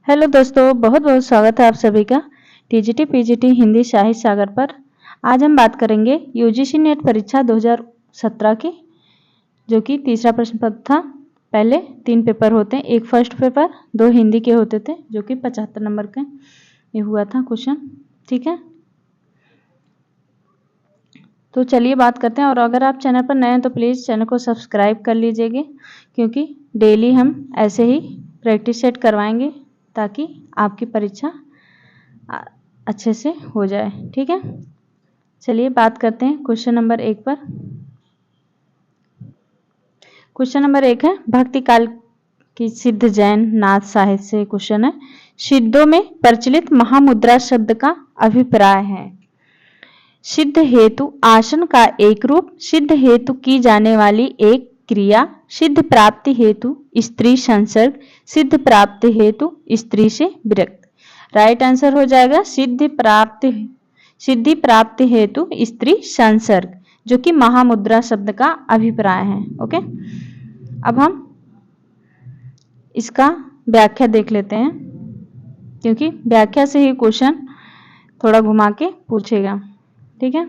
Hello दोस्तों, बहुत बहुत स्वागत है आप सभी का टीजीटी पीजीटी हिंदी साहित्य सागर पर। आज हम बात करेंगे यूजीसी नेट परीक्षा 2017 की, जो कि तीसरा प्रश्न पत्र था। पहले 3 पेपर होते हैं, एक फर्स्ट पेपर, 2 हिंदी के होते थे जो कि 75 नंबर के ये हुआ था क्वेश्चन। ठीक है, तो चलिए बात करते हैं। और अगर आप चैनल पर नए हैं तो प्लीज़ चैनल को सब्सक्राइब कर लीजिएगा, क्योंकि डेली हम ऐसे ही प्रैक्टिस सेट करवाएंगे ताकि आपकी परीक्षा अच्छे से हो जाए। ठीक है, चलिए बात करते हैं क्वेश्चन नंबर 1 पर। क्वेश्चन नंबर 1 है भक्ति काल की सिद्ध जैन नाथ साहित्य से क्वेश्चन है। सिद्धों में प्रचलित महामुद्रा शब्द का अभिप्राय है। सिद्ध हेतु आसन का एक रूप, सिद्ध हेतु की जाने वाली एक क्रिया, सिद्ध प्राप्ति हेतु स्त्री संसर्ग, सिद्ध प्राप्ति हेतु स्त्री से विरक्त। राइट आंसर हो जाएगा सिद्धि प्राप्ति हेतु स्त्री संसर्ग, जो कि महामुद्रा शब्द का अभिप्राय है। ओके, अब हम इसका व्याख्या देख लेते हैं, क्योंकि व्याख्या से ही क्वेश्चन थोड़ा घुमा के पूछेगा। ठीक है,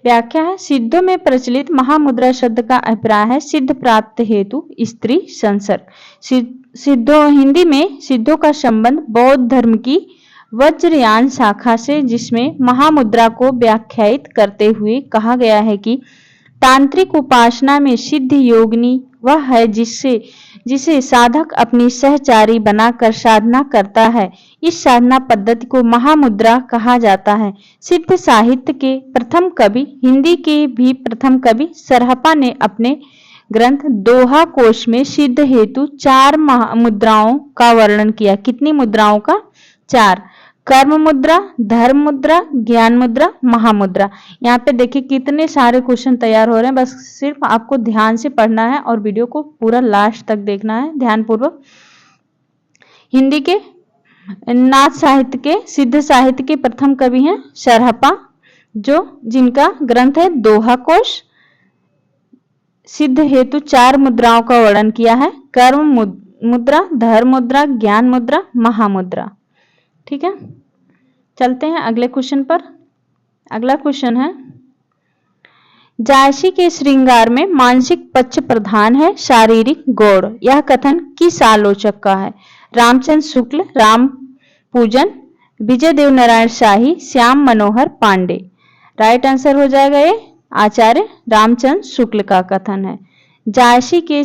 व्याख्या है सिद्धों में प्रचलित महामुद्रा शब्द का अभिप्राय है सिद्ध प्राप्त हेतु स्त्री संसर्ग। सिद्धों हिंदी में सिद्धों का संबंध बौद्ध धर्म की वज्रयान शाखा से, जिसमें महामुद्रा को व्याख्यायित करते हुए कहा गया है कि तांत्रिक उपासना में सिद्ध योगिनी वह है जिसे साधक अपनी सहचारी बनाकर साधना करता है। इस साधना पद्धति को महामुद्रा कहा जाता है। सिद्ध साहित्य के प्रथम कवि, हिंदी के भी प्रथम कवि सरहपा ने अपने ग्रंथ दोहा कोश में सिद्ध हेतु 4 मुद्राओं का वर्णन किया। कितनी मुद्राओं का? 4। कर्म मुद्रा, धर्म मुद्रा, ज्ञान मुद्रा, महामुद्रा। यहाँ पे देखिए कितने सारे क्वेश्चन तैयार हो रहे हैं। बस सिर्फ आपको ध्यान से पढ़ना है और वीडियो को पूरा लास्ट तक देखना है ध्यानपूर्वक। हिंदी के नाथ साहित्य के सिद्ध साहित्य के प्रथम कवि हैं सरहपा, जिनका ग्रंथ है दोहा कोश। सिद्ध हेतु 4 मुद्राओं का वर्णन किया है, कर्म मुद्रा, धर्म मुद्रा, ज्ञान मुद्रा, महामुद्रा। ठीक है, चलते हैं अगले क्वेश्चन पर। अगला क्वेश्चन है जायसी के श्रृंगार में मानसिक पक्ष प्रधान है, शारीरिक गौड़। यह कथन किस आलोचक का है? रामचंद्र शुक्ल, राम पूजन, विजय देव नारायण शाही, श्याम मनोहर पांडे। राइट आंसर हो जाएगा ये आचार्य रामचंद्र शुक्ल का कथन है। जायसी के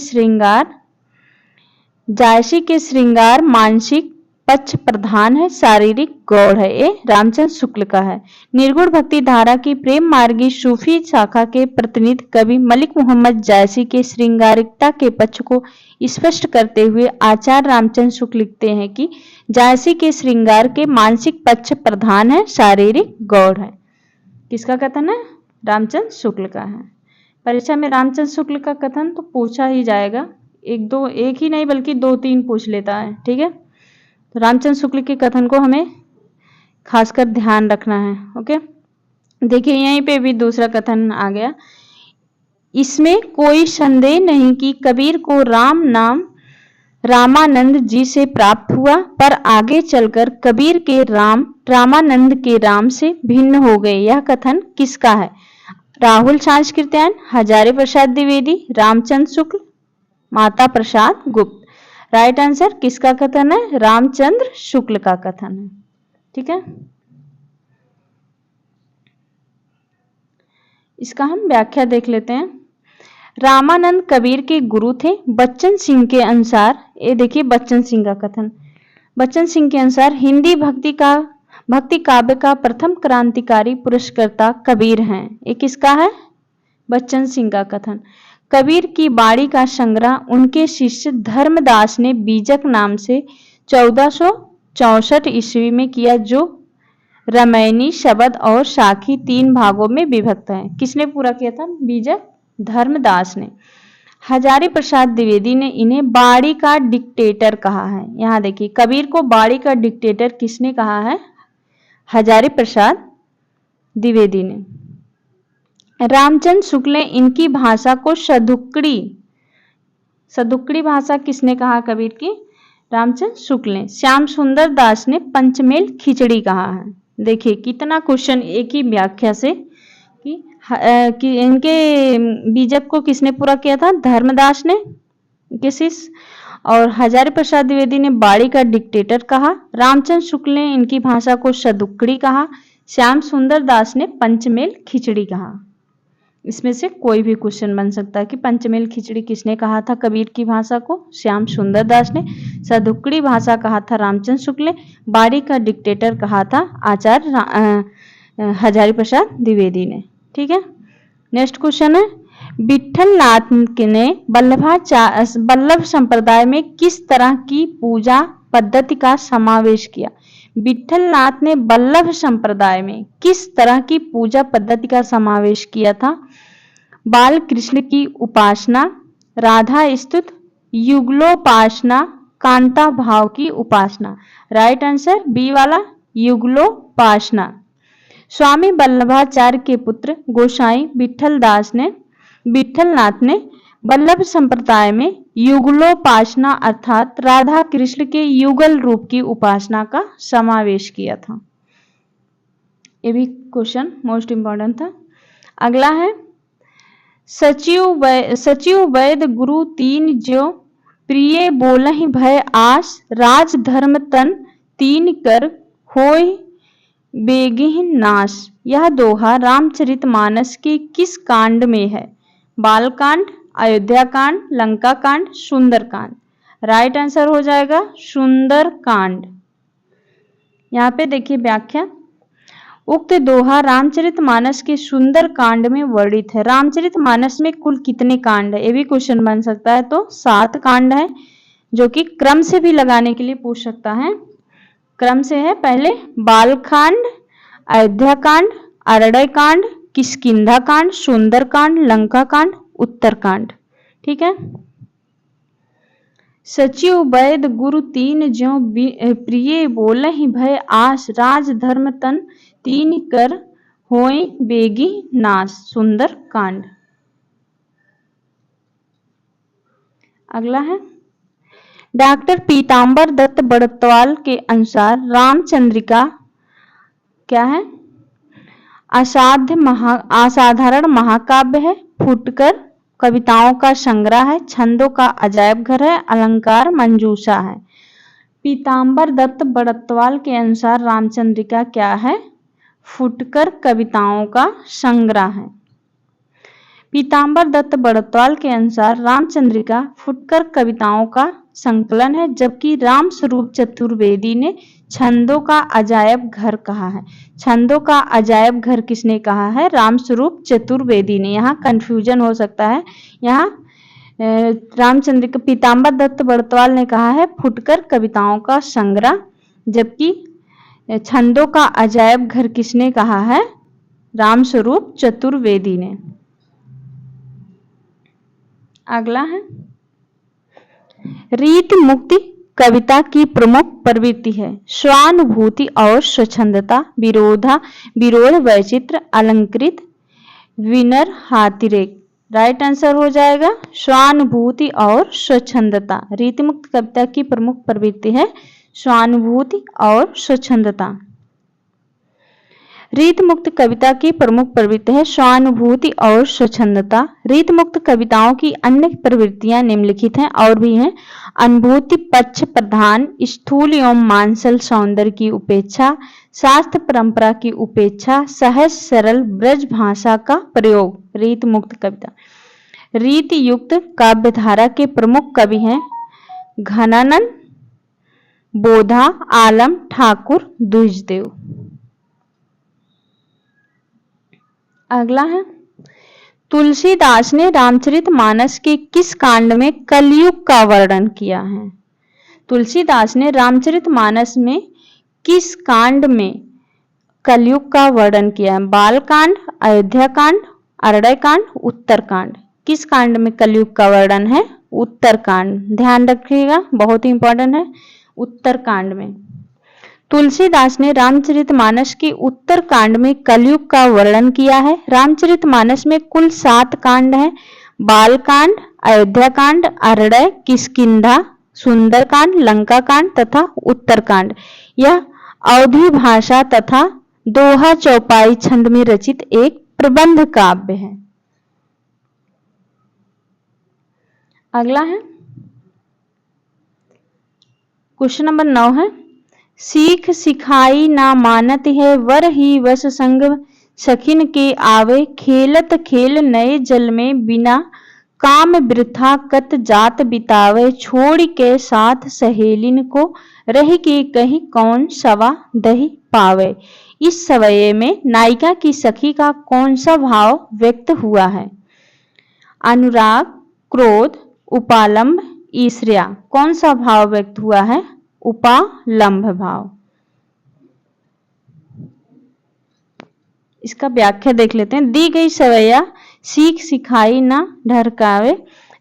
श्रृंगार मानसिक पक्ष प्रधान है, शारीरिक गौड़ है, ये रामचंद्र शुक्ल का है। निर्गुण भक्ति धारा की प्रेम मार्गी सूफी शाखा के प्रतिनिधि कवि मलिक मोहम्मद जायसी के श्रृंगारिकता के पक्ष को स्पष्ट करते हुए आचार्य रामचंद्र शुक्ल लिखते हैं कि जायसी के श्रृंगार के मानसिक पक्ष प्रधान है, शारीरिक गौड़ है। किसका कथन है? रामचंद्र शुक्ल का है। परीक्षा में रामचंद्र शुक्ल का कथन तो पूछा ही जाएगा, एक ही नहीं बल्कि 2-3 पूछ लेता है। ठीक है, तो रामचंद्र शुक्ल के कथन को हमें खासकर ध्यान रखना है। ओके, देखिए यहीं पे भी दूसरा कथन आ गया। इसमें कोई संदेह नहीं कि कबीर को राम नाम रामानंद जी से प्राप्त हुआ, पर आगे चलकर कबीर के राम रामानंद के राम से भिन्न हो गए। यह कथन किसका है? राहुल सांस्कृत्यायन, हजारी प्रसाद द्विवेदी, रामचंद्र शुक्ल, माता प्रसाद गुप्त। राइट आंसर किसका कथन है? रामचंद्र शुक्ल का कथन है। ठीक है, इसका हम व्याख्या देख लेते हैं। रामानंद कबीर के गुरु थे। बच्चन सिंह के अनुसार, ये देखिए बच्चन सिंह का कथन, बच्चन सिंह के अनुसार हिंदी भक्ति काव्य का प्रथम क्रांतिकारी पुरस्कर्ता कबीर हैं। ये किसका है? बच्चन सिंह का कथन। कबीर की बाणी का संग्रह उनके शिष्य धर्मदास ने बीजक नाम से 1464 ईस्वी में किया, जो रामायणी, शबद और साखी 3 भागों में विभक्त है। किसने पूरा किया था? बीजक धर्मदास ने। हजारी प्रसाद द्विवेदी ने इन्हें बाड़ी का डिक्टेटर कहा है। यहाँ देखिए कबीर को बाड़ी का डिक्टेटर किसने कहा है? हजारी प्रसाद द्विवेदी ने। रामचंद्र शुक्ल ने इनकी भाषा को सदुक्कड़ी भाषा किसने कहा कबीर की? रामचंद्र शुक्ल ने। श्याम सुंदर दास ने पंचमेल खिचड़ी कहा है। देखिए कितना क्वेश्चन एक ही व्याख्या से कि इनके बीजक को किसने पूरा किया था? धर्मदास ने किसिस। और हजारी प्रसाद द्विवेदी ने बाड़ी का डिक्टेटर कहा। रामचंद्र शुक्ल ने इनकी भाषा को सदुक्कड़ी कहा। श्याम सुंदर दास ने पंचमेल खिचड़ी कहा। इसमें से कोई भी क्वेश्चन बन सकता है कि पंचमेल खिचड़ी किसने कहा था कबीर की भाषा को? श्याम सुंदर दास ने। सदुक्कड़ी भाषा कहा था रामचंद्र शुक्ल ने। बाड़ी का डिक्टेटर कहा था आचार्य हजारी प्रसाद द्विवेदी ने। ठीक है, नेक्स्ट क्वेश्चन है, विठल नाथ ने वल्लभ संप्रदाय में किस तरह की पूजा पद्धति का समावेश किया? विठल नाथ ने वल्लभ संप्रदाय में किस तरह की पूजा पद्धति का समावेश किया था? बाल कृष्ण की उपासना, राधा स्तुति, युगलोपासना, कांता भाव की उपासना। राइट आंसर बी वाला, युगलोपासना। स्वामी वल्लभाचार्य के पुत्र गोसाई विठलनाथ ने वल्लभ संप्रदाय में युगलोपासना अर्थात राधा कृष्ण के युगल रूप की उपासना का समावेश किया था। ये भी क्वेश्चन मोस्ट इंपॉर्टेंट था। अगला है, सचिव वैद गुरु तीन ज्यो प्रिय बोलहि भय आस राज धर्म तन तीन कर होय बेगिन नाश। यह दोहा रामचरितमानस के किस कांड में है? बालकांड, अयोध्या कांड, लंका कांड, सुंदर कांड। राइट आंसर हो जाएगा सुंदर कांड। यहाँ पे देखिए व्याख्या, उक्त दोहा रामचरितमानस के सुंदर कांड में वर्णित है। रामचरितमानस में कुल कितने कांड है? ये भी क्वेश्चन बन सकता है। तो 7 कांड है, जो कि क्रम से भी लगाने के लिए पूछ सकता है। क्रम से है, पहले बालकांड, अयोध्या कांड, अरण्य कांड, किष्किंधा कांड, सुंदर कांड, लंका कांड, उत्तर कांड। ठीक है, सचिव वैद गुरु तीन ज्यों प्रिय बोलहि भय आस राज धर्म तन तीन कर होय बेगी नाश। सुंदर कांड। अगला है, डॉक्टर पीताम्बर दत्त बड़तवाल के अनुसार रामचंद्रिका क्या है? असाधारण महाकाव्य है, फुटकर कविताओं का संग्रह है, छंदों का अजायब घर है, अलंकार मंजूषा है। पीताम्बर दत्त बड़तवाल के अनुसार रामचंद्रिका क्या है? फुटकर कविताओं का संग्रह है। पीताम्बर दत्त बड़तवाल के अनुसार रामचंद्रिका फुटकर कविताओं का संकलन है, जबकि रामस्वरूप चतुर्वेदी ने छंदों का अजायब घर कहा है। छंदों का अजायब घर किसने कहा है? रामस्वरूप चतुर्वेदी ने। यहाँ कंफ्यूजन हो सकता है। यहाँ रामचंद्रिका पीताम्बर दत्त बड़तवाल ने कहा है फुटकर कविताओं का संग्रह, जबकि छंदों का अजायब घर किसने कहा है? रामस्वरूप चतुर्वेदी ने। अगला है, रीति मुक्ति कविता की प्रमुख प्रवृत्ति है। स्वानुभूति और स्वच्छंदता, विरोध वैचित्र, अलंकृत, विनर हातिरेक। राइट आंसर हो जाएगा स्वानुभूति और स्वच्छंदता। रीति मुक्त कविता की प्रमुख प्रवृत्ति है स्वानुभूति और स्वच्छंदता। रीत मुक्त कविता की प्रमुख प्रवृत्ति है स्वानुभूति और स्वच्छंदता। रीत मुक्त कविताओं की अन्य प्रवृत्तियां निम्नलिखित हैं और भी हैं। अनुभूति पक्ष प्रधान, स्थूल एवं मांसल सौंदर्य की उपेक्षा, शास्त्र परंपरा की उपेक्षा, सहज सरल ब्रज भाषा का प्रयोग। रीत मुक्त कविता। रीत युक्त काव्यधारा के प्रमुख कवि हैं घनानंद, बोधा, आलम, ठाकुर, द्विजदेव। अगला है, तुलसीदास ने रामचरितमानस के किस कांड में कलयुग का वर्णन किया है? तुलसीदास ने रामचरितमानस में किस कांड में कलयुग का वर्णन किया है? बालकांड, अयोध्या कांड, अरण्य कांड, उत्तर कांड। किस कांड में कलयुग का वर्णन है? उत्तर कांड। ध्यान रखिएगा, बहुत ही इंपॉर्टेंट है। उत्तर कांड में तुलसीदास ने रामचरितमानस के उत्तर कांड में कलयुग का वर्णन किया है। रामचरितमानस में कुल 7 कांड हैं। बालकांड, अयोध्या कांड, अरण्य, किष्किंधा, सुंदरकांड, लंका कांड तथा उत्तरकांड। यह अवधी भाषा तथा दोहा चौपाई छंद में रचित एक प्रबंध काव्य है। अगला है क्वेश्चन नंबर 9 है, सीख सिखाई ना मानत है, वर ही वस संग सखिन के आवे, खेलत खेल नए जल में, बिना काम वृथा कत जात बितावे, छोड़ के साथ सहेलिन को, रह के कहीं कौन सवा दही पावे। इस सवये में नायिका की सखी का कौन सा भाव व्यक्त हुआ है? अनुराग, क्रोध, उपालंब, ईर्ष्या। कौन सा भाव व्यक्त हुआ है? उपालंब भाव। इसका व्याख्या देख लेते हैं। दी गई सवैया सीख सिखाई ना ढरकावे,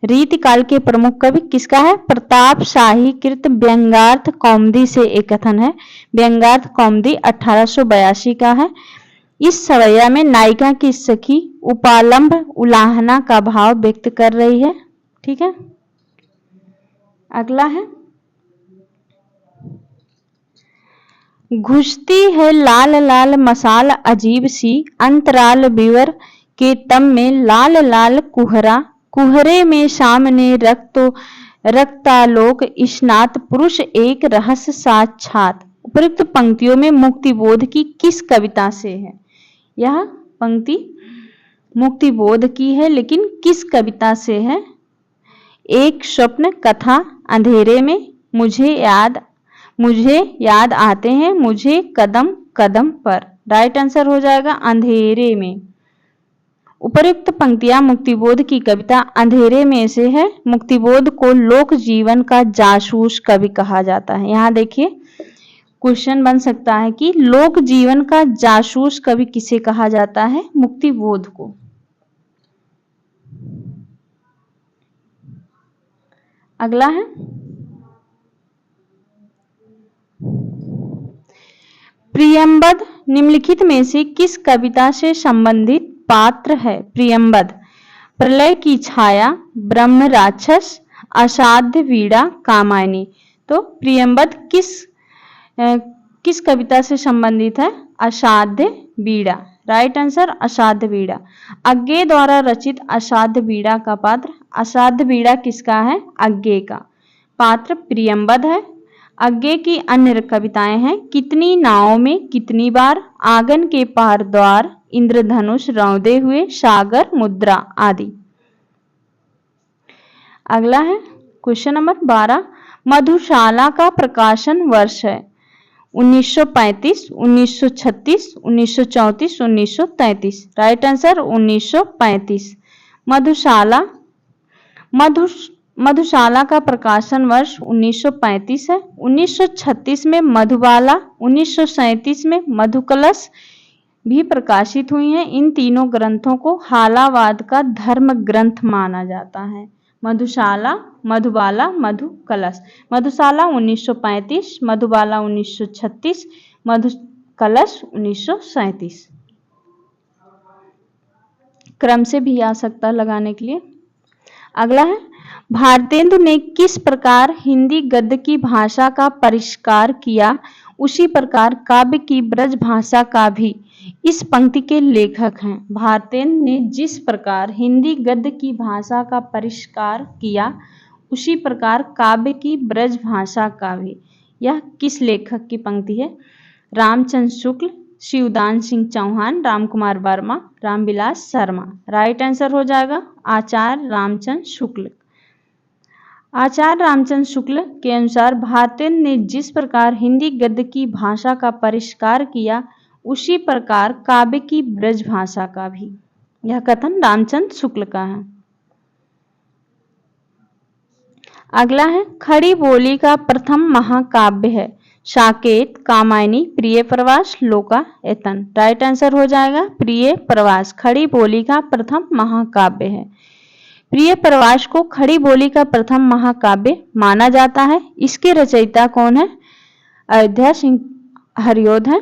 रीतिकाल के प्रमुख कवि किसका है? प्रताप शाही कृत व्यंग्यार्थ कौमुदी से एक कथन है। व्यंग्यार्थ कौमुदी 1882 का है। इस सवैया में नायिका की सखी उपालंब उलाहना का भाव व्यक्त कर रही है। ठीक है। अगला है, घुसती है लाल लाल मसाल अजीब सी, अंतराल विवर के तम में लाल लाल कुहरा, कुहरे में सामने रक्तालोक स्नात, पुरुष एक रहस्य साक्षात। उपयुक्त पंक्तियों में मुक्तिबोध की किस कविता से है? यह पंक्ति मुक्तिबोध की है, लेकिन किस कविता से है? एक स्वप्न कथा, अंधेरे में, मुझे याद आते हैं मुझे कदम कदम पर। राइट आंसर हो जाएगा अंधेरे में। उपयुक्त पंक्तियां मुक्तिबोध की कविता अंधेरे में से है। मुक्तिबोध को लोक जीवन का जासूस कवि कहा जाता है। यहां देखिए क्वेश्चन बन सकता है कि लोक जीवन का जासूस कवि किसे कहा जाता है? मुक्तिबोध को। अगला है, प्रियंबद निम्नलिखित में से किस कविता से संबंधित पात्र है? प्रियंबद प्रलय की छाया, ब्रह्म राक्षस, असाध्य वीणा, कामायनी। तो प्रियंबद किस कविता से संबंधित है? असाध्य वीणा। राइट आंसर असाध्य वीणा। अज्ञे द्वारा रचित असाध्य वीणा का पात्र, असाध्य वीणा किसका है? अज्ञे का। पात्र प्रियंबद है। अज्ञे की अन्य कविताएं हैं, कितनी नावों में कितनी बार, आंगन के पार द्वार, इंद्रधनुष रौंदे हुए, सागर मुद्रा आदि। अगला है क्वेश्चन नंबर 12, मधुशाला का प्रकाशन वर्ष है 1935, 1936, 1934, 1933। Right answer 1935। मधुशाला का प्रकाशन वर्ष 1935 है। 1936 में मधुबाला, 1937 में मधुकलश भी प्रकाशित हुई हैं। इन तीनों ग्रंथों को हालावाद का धर्म ग्रंथ माना जाता है। मधुशाला, मधुबाला, मधुकलश। मधुशाला 1935, मधुबाला 1936, मधुकलश 1937। क्रम से भी आ सकता लगाने के लिए। अगला है, भारतेंदु ने किस प्रकार हिंदी गद्य की भाषा का परिष्कार किया, उसी प्रकार काव्य की ब्रज भाषा का भी इस पंक्ति के लेखक हैं। भारतेंदु ने जिस प्रकार हिंदी गद्य की भाषा का परिष्कार किया, उसी प्रकार काव्य की ब्रज भाषा का भी। यह किस लेखक की पंक्ति है? रामचंद्र शुक्ल, शिवदान सिंह चौहान, रामकुमार वर्मा, रामविलास शर्मा। राइट आंसर हो जाएगा आचार्य रामचंद्र शुक्ल। आचार्य रामचंद्र शुक्ल के अनुसार भारतेंदु ने जिस प्रकार हिंदी गद्य की भाषा का परिष्कार किया, उसी प्रकार काव्य की ब्रज भाषा का भी। यह कथन रामचंद्र शुक्ल का है। अगला है, खड़ी बोली का प्रथम महाकाव्य है साकेत, कामायनी, प्रिय प्रवास, लोकायतन। राइट आंसर हो जाएगा प्रिय प्रवास। खड़ी बोली का प्रथम महाकाव्य है। प्रिय प्रवास को खड़ी बोली का प्रथम महाकाव्य माना जाता है। इसके रचयिता कौन है? अयोध्या सिंह हरिऔध है।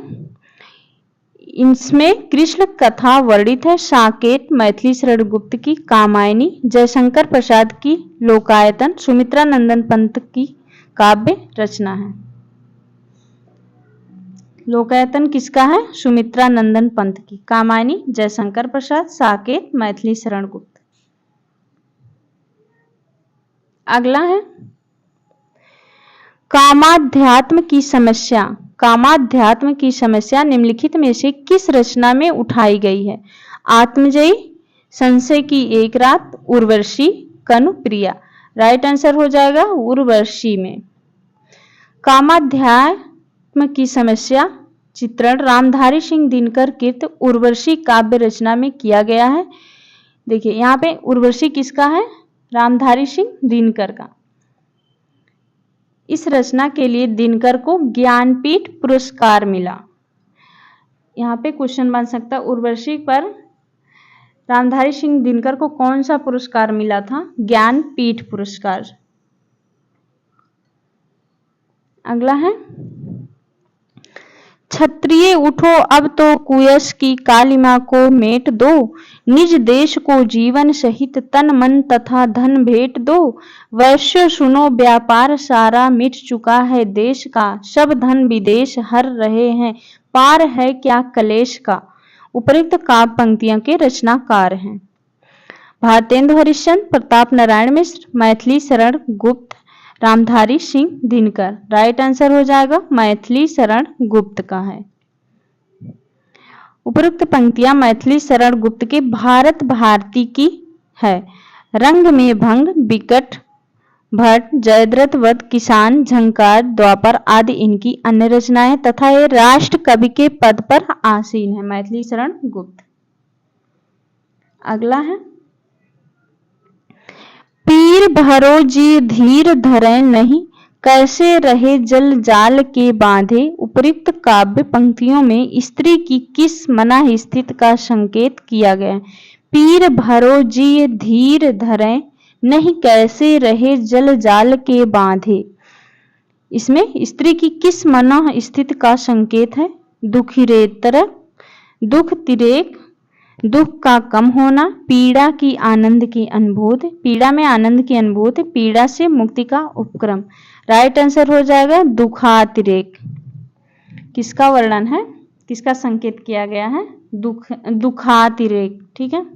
इसमें कृष्ण कथा वर्णित है। साकेत मैथिली शरण गुप्त की, कामायनी जयशंकर प्रसाद की, लोकायतन सुमित्रा नंदन पंत की काव्य रचना है। लोकायतन किसका है? सुमित्रा नंदन पंत की। कामायनी जयशंकर प्रसाद। साकेत मैथिली शरण गुप्त। अगला है कामाध्यात्म की समस्या। कामाध्यात्म की समस्या निम्नलिखित में से किस रचना में उठाई गई है? आत्मजयी, संशय की एक रात, उर्वशी, कनुप्रिया। राइट आंसर हो जाएगा उर्वशी में। कामाध्यात्म की समस्या चित्रण रामधारी सिंह दिनकर कृत उर्वशी काव्य रचना में किया गया है। देखिए यहाँ पे उर्वशी किसका है? रामधारी सिंह दिनकर का। इस रचना के लिए दिनकर को ज्ञानपीठ पुरस्कार मिला। यहाँ पे क्वेश्चन बन सकता है उर्वशी पर रामधारी सिंह दिनकर को कौन सा पुरस्कार मिला था? ज्ञानपीठ पुरस्कार। अगला है क्षत्रिय उठो अब तो कुयस की कालिमा को मेट दो, निज देश को जीवन सहित तन मन तथा धन भेंट दो। वैश्य सुनो व्यापार सारा मिट चुका है देश का, सब धन विदेश हर रहे हैं पार है क्या कलेश का। उपरोक्त काव्य पंक्तियों के रचनाकार हैं भारतेंदु हरिश्चंद्र, प्रताप नारायण मिश्र, मैथिली शरण गुप्त, रामधारी सिंह दिनकर। राइट आंसर हो जाएगा मैथिली शरण गुप्त का है। उपरोक्त पंक्तियां मैथिली शरण गुप्त के भारत भारती की है। रंग में भंग, विकट भट्ट, जयद्रथ वध, किसान, झंकार, द्वापर आदि इनकी अन्य रचनाएं तथा ये राष्ट्र कवि के पद पर आसीन है। मैथिली शरण गुप्त। अगला है पीर भरो जी धीर धरे नहीं, कैसे रहे जल जाल के बांधे। उपयुक्त काव्य पंक्तियों में स्त्री की किस मना स्थिति का संकेत किया गया है? पीर भरो जी धीर धरे नहीं, कैसे रहे जल जाल के बांधे। इसमें स्त्री की किस मना स्थिति का संकेत है? दुखिरेतर, दुख तिरेक, दुख का कम होना, पीड़ा की आनंद की अनुभूति, पीड़ा में आनंद की अनुभूति, पीड़ा से मुक्ति का उपक्रम। राइट आंसर हो जाएगा दुखातिरेक। किसका वर्णन है? किसका संकेत किया गया है? दुखातिरेक। ठीक है।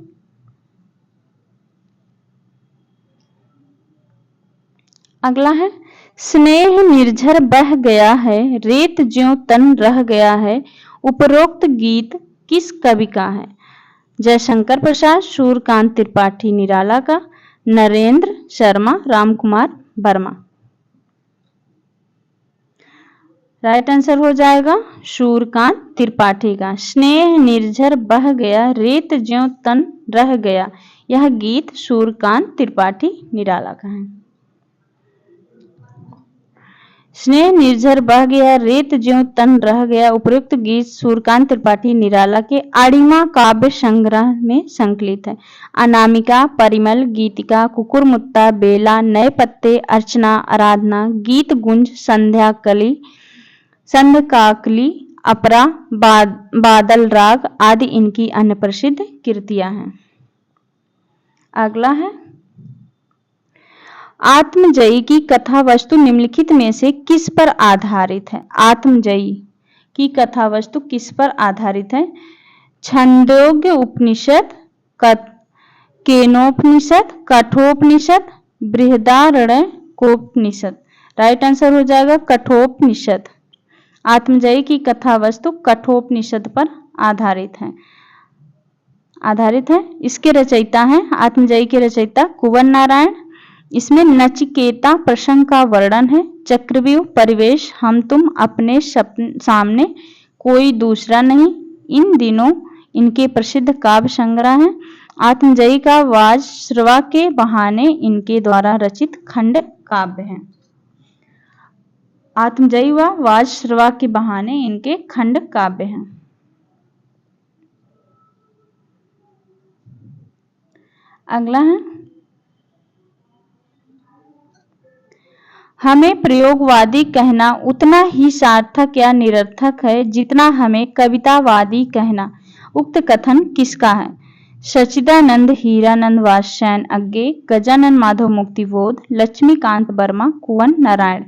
अगला है स्नेह निर्झर बह गया है, रेत ज्यों तन रह गया है। उपरोक्त गीत किस कवि का है? जयशंकर प्रसाद, सूर्यकांत त्रिपाठी निराला का, नरेंद्र शर्मा, रामकुमार वर्मा। राइट आंसर हो जाएगा सूर्यकांत त्रिपाठी का। स्नेह निर्झर बह गया, रेत ज्यों तन रह गया, यह गीत सूर्यकांत त्रिपाठी निराला का है। स्नेह निर्झर बह गया, रेत ज्यों तन रह गया उपयुक्त गीत सूर्यकांत त्रिपाठी निराला के आड़िमा काव्य संग्रह में संकलित है। अनामिका, परिमल, गीतिका, कुकुरमुत्ता, बेला, नए पत्ते, अर्चना, आराधना, गीत गुंज, संध्या कली, संध्याकाकली, अपरा, बादल राग आदि इनकी अन्य प्रसिद्ध कृतियां हैं। अगला है आत्मजयी की कथा वस्तु निम्नलिखित में से किस पर आधारित है? आत्मजयी की कथा वस्तु किस पर आधारित है? छंदोग्य उपनिषद, केनोपनिषद, कठोपनिषद, बृहदारण्यकोपनिषद। राइट आंसर हो जाएगा कठोपनिषद। आत्मजयी की कथा वस्तु कठोपनिषद पर आधारित है। इसके रचयिता हैं आत्मजयी के रचयिता कुंवर नारायण। इसमें नचिकेता प्रसंग का वर्णन है। चक्रव्यूह, परिवेश, हम तुम, अपने सामने, कोई दूसरा नहीं, इन दिनों इनके प्रसिद्ध काव्य संग्रह हैं। आत्मजयी का वाजश्रवा के बहाने इनके द्वारा रचित खंड काव्य हैं। आत्मजयी व वाजश्रवा के बहाने इनके खंड काव्य हैं। अगला है हमें प्रयोगवादी कहना उतना ही सार्थक या निरर्थक है जितना हमें कवितावादी कहना। उक्त कथन किसका है? सच्चिदानंद हीरानंद वात्स्यायन अज्ञे, गजानन माधव मुक्तिबोध, लक्ष्मीकांत वर्मा, कुंवर नारायण।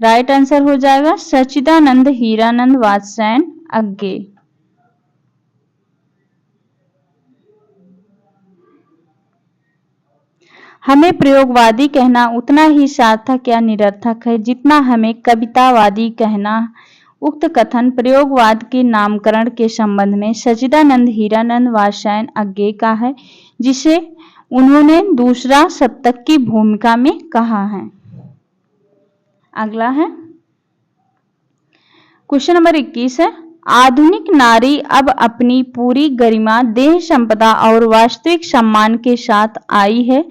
राइट आंसर हो जाएगा सच्चिदानंद हीरानंद वात्स्यायन अज्ञे। हमें प्रयोगवादी कहना उतना ही सार्थक या निरर्थक है जितना हमें कवितावादी कहना। उक्त कथन प्रयोगवाद के नामकरण के संबंध में सच्चिदानंद हीरानंद वात्स्यायन अज्ञे का है, जिसे उन्होंने दूसरा शतक की भूमिका में कहा है। अगला है क्वेश्चन नंबर 21 है, आधुनिक नारी अब अपनी पूरी गरिमा, देह संपदा और वास्तविक सम्मान के साथ आई है।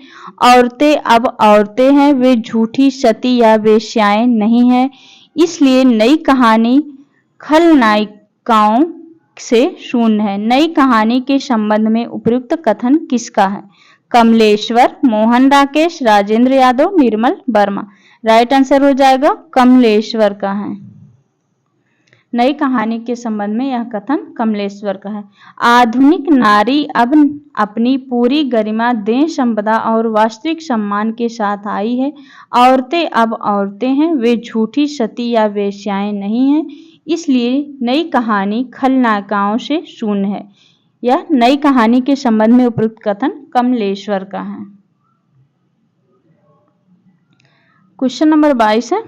औरतें अब औरतें हैं, वे झूठी सती या वेश्याएं नहीं हैं। इसलिए नई कहानी खलनायिकाओं से शून्य है। नई कहानी के संबंध में उपयुक्त कथन किसका है? कमलेश्वर, मोहन राकेश, राजेंद्र यादव, निर्मल वर्मा। राइट आंसर हो जाएगा कमलेश्वर का है। नई कहानी के संबंध में यह कथन कमलेश्वर का है। आधुनिक नारी अब अपनी पूरी गरिमा, देह संपदा और वास्तविक सम्मान के साथ आई है। औरतें अब औरतें हैं, वे झूठी सती या वेश्याएं नहीं हैं। इसलिए नई कहानी खलनायिकाओं से शून्य है। यह नई कहानी के संबंध में उपयुक्त कथन कमलेश्वर का है। क्वेश्चन नंबर 22 है,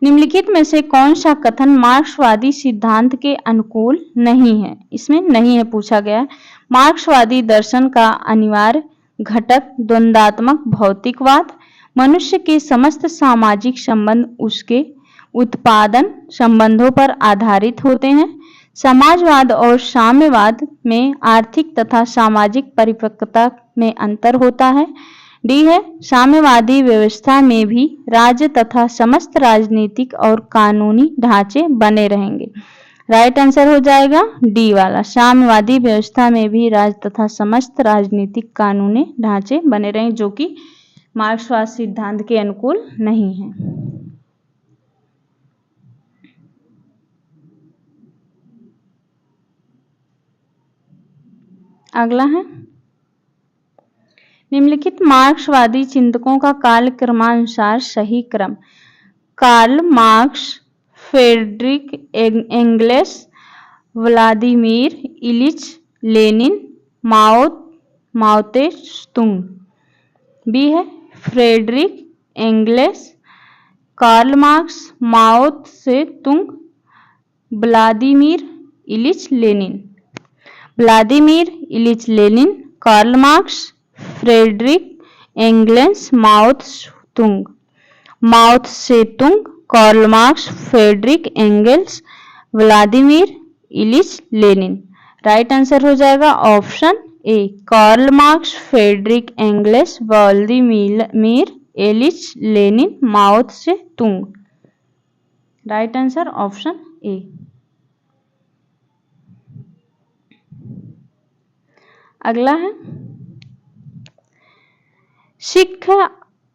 निम्नलिखित में से कौन सा कथन मार्क्सवादी सिद्धांत के अनुकूल नहीं है? इसमें नहीं है पूछा गया है। मार्क्सवादी दर्शन का अनिवार्य घटक द्वंद्वात्मक भौतिकवाद, मनुष्य के समस्त सामाजिक संबंध उसके उत्पादन संबंधों पर आधारित होते हैं। समाजवाद और साम्यवाद में आर्थिक तथा सामाजिक परिपक्वता में अंतर होता है। डी है, साम्यवादी व्यवस्था में भी राज्य तथा समस्त राजनीतिक और कानूनी ढांचे बने रहेंगे। राइट आंसर हो जाएगा डी वाला, साम्यवादी व्यवस्था में भी राज्य तथा समस्त राजनीतिक कानूनी ढांचे बने रहेंगे, जो कि मार्क्सवाद सिद्धांत के अनुकूल नहीं है। अगला है, निम्नलिखित मार्क्सवादी चिंतकों का काल क्रमानुसार सही क्रम। Karl Marx, Friedrich Engels, Vladimir Ilyich Lenin, Mao Tse Tung. B है, Friedrich Engels, Karl Marx, Mao Tse Tung, Vladimir Ilyich Lenin. Vladimir Ilyich Lenin, Karl Marx, Friedrich Engels, Mao Tse Tung. Mao Tse Tung, Karl Marx, Friedrich Engels, Vladimir Ilyich Lenin. Right answer हो जाएगा option A, Karl Marx, Friedrich Engels, Vladimir Ilyich Lenin, Mao Tse Tung. Right answer option A. अगला है, सिख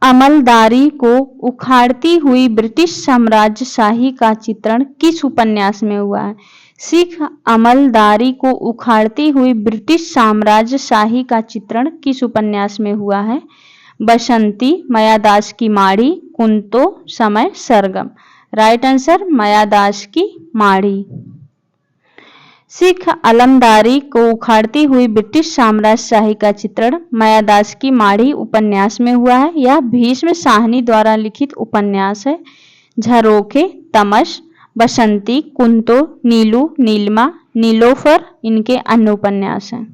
अमलदारी को उखाड़ती हुई British साम्राज्यशाही का चित्रण किस उपन्यास में हुआ है? सिख अमलदारी को उखाड़ती हुई ब्रिटिश साम्राज्यशाही का चित्रण किस उपन्यास में हुआ है? बसंती, मायादास की माड़ी, कुंतो, समय, सरगम। राइट आंसर मायादास की माड़ी। सिख अमलदारी को उखाड़ती हुई ब्रिटिश साम्राज्यशाही का चित्रण मायादास की माड़ी उपन्यास में हुआ है। यह भीष्म साहनी द्वारा लिखित उपन्यास है। झरोखे, तमस, बसंती, कुंतो, नीलू, नीलिमा, नीलोफर इनके अन्य उपन्यास हैं।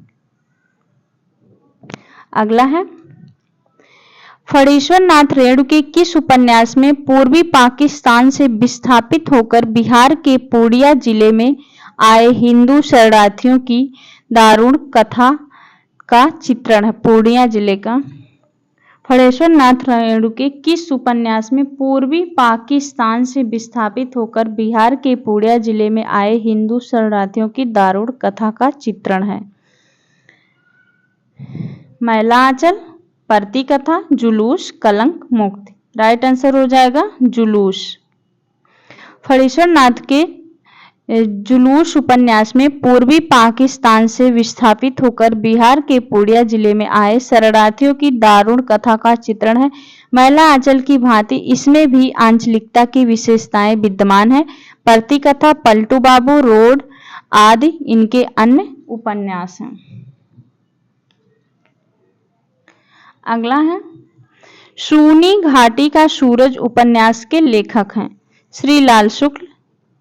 अगला है, फणीश्वर नाथ रेणुके किस उपन्यास में पूर्वी पाकिस्तान से विस्थापित होकर बिहार के पूर्णिया जिले में आए हिंदू शरणार्थियों की दारुण कथा का चित्रण है? पूर्णिया जिले का फणीश्वर नाथ रेणुके किस उपन्यास में पूर्वी पाकिस्तान से विस्थापित होकर बिहार के पूर्णिया जिले में आए हिंदू शरणार्थियों की दारुण कथा का चित्रण है? मैला आंचल, परती कथा, जुलूस, कलंक मुक्ति। राइट आंसर हो जाएगा जुलूस। फणीश्वर नाथ के जुलूस उपन्यास में पूर्वी पाकिस्तान से विस्थापित होकर बिहार के पूर्णिया जिले में आए शरणार्थियों की दारुण कथा का चित्रण है। महिला आंचल की भांति इसमें भी आंचलिकता की विशेषताएं विद्यमान है। प्रतिकथा, पलटू बाबू, रोड आदि इनके अन्य उपन्यास हैं। अगला है शूनी घाटी का सूरज उपन्यास के लेखक हैं श्रीलाल शुक्ल,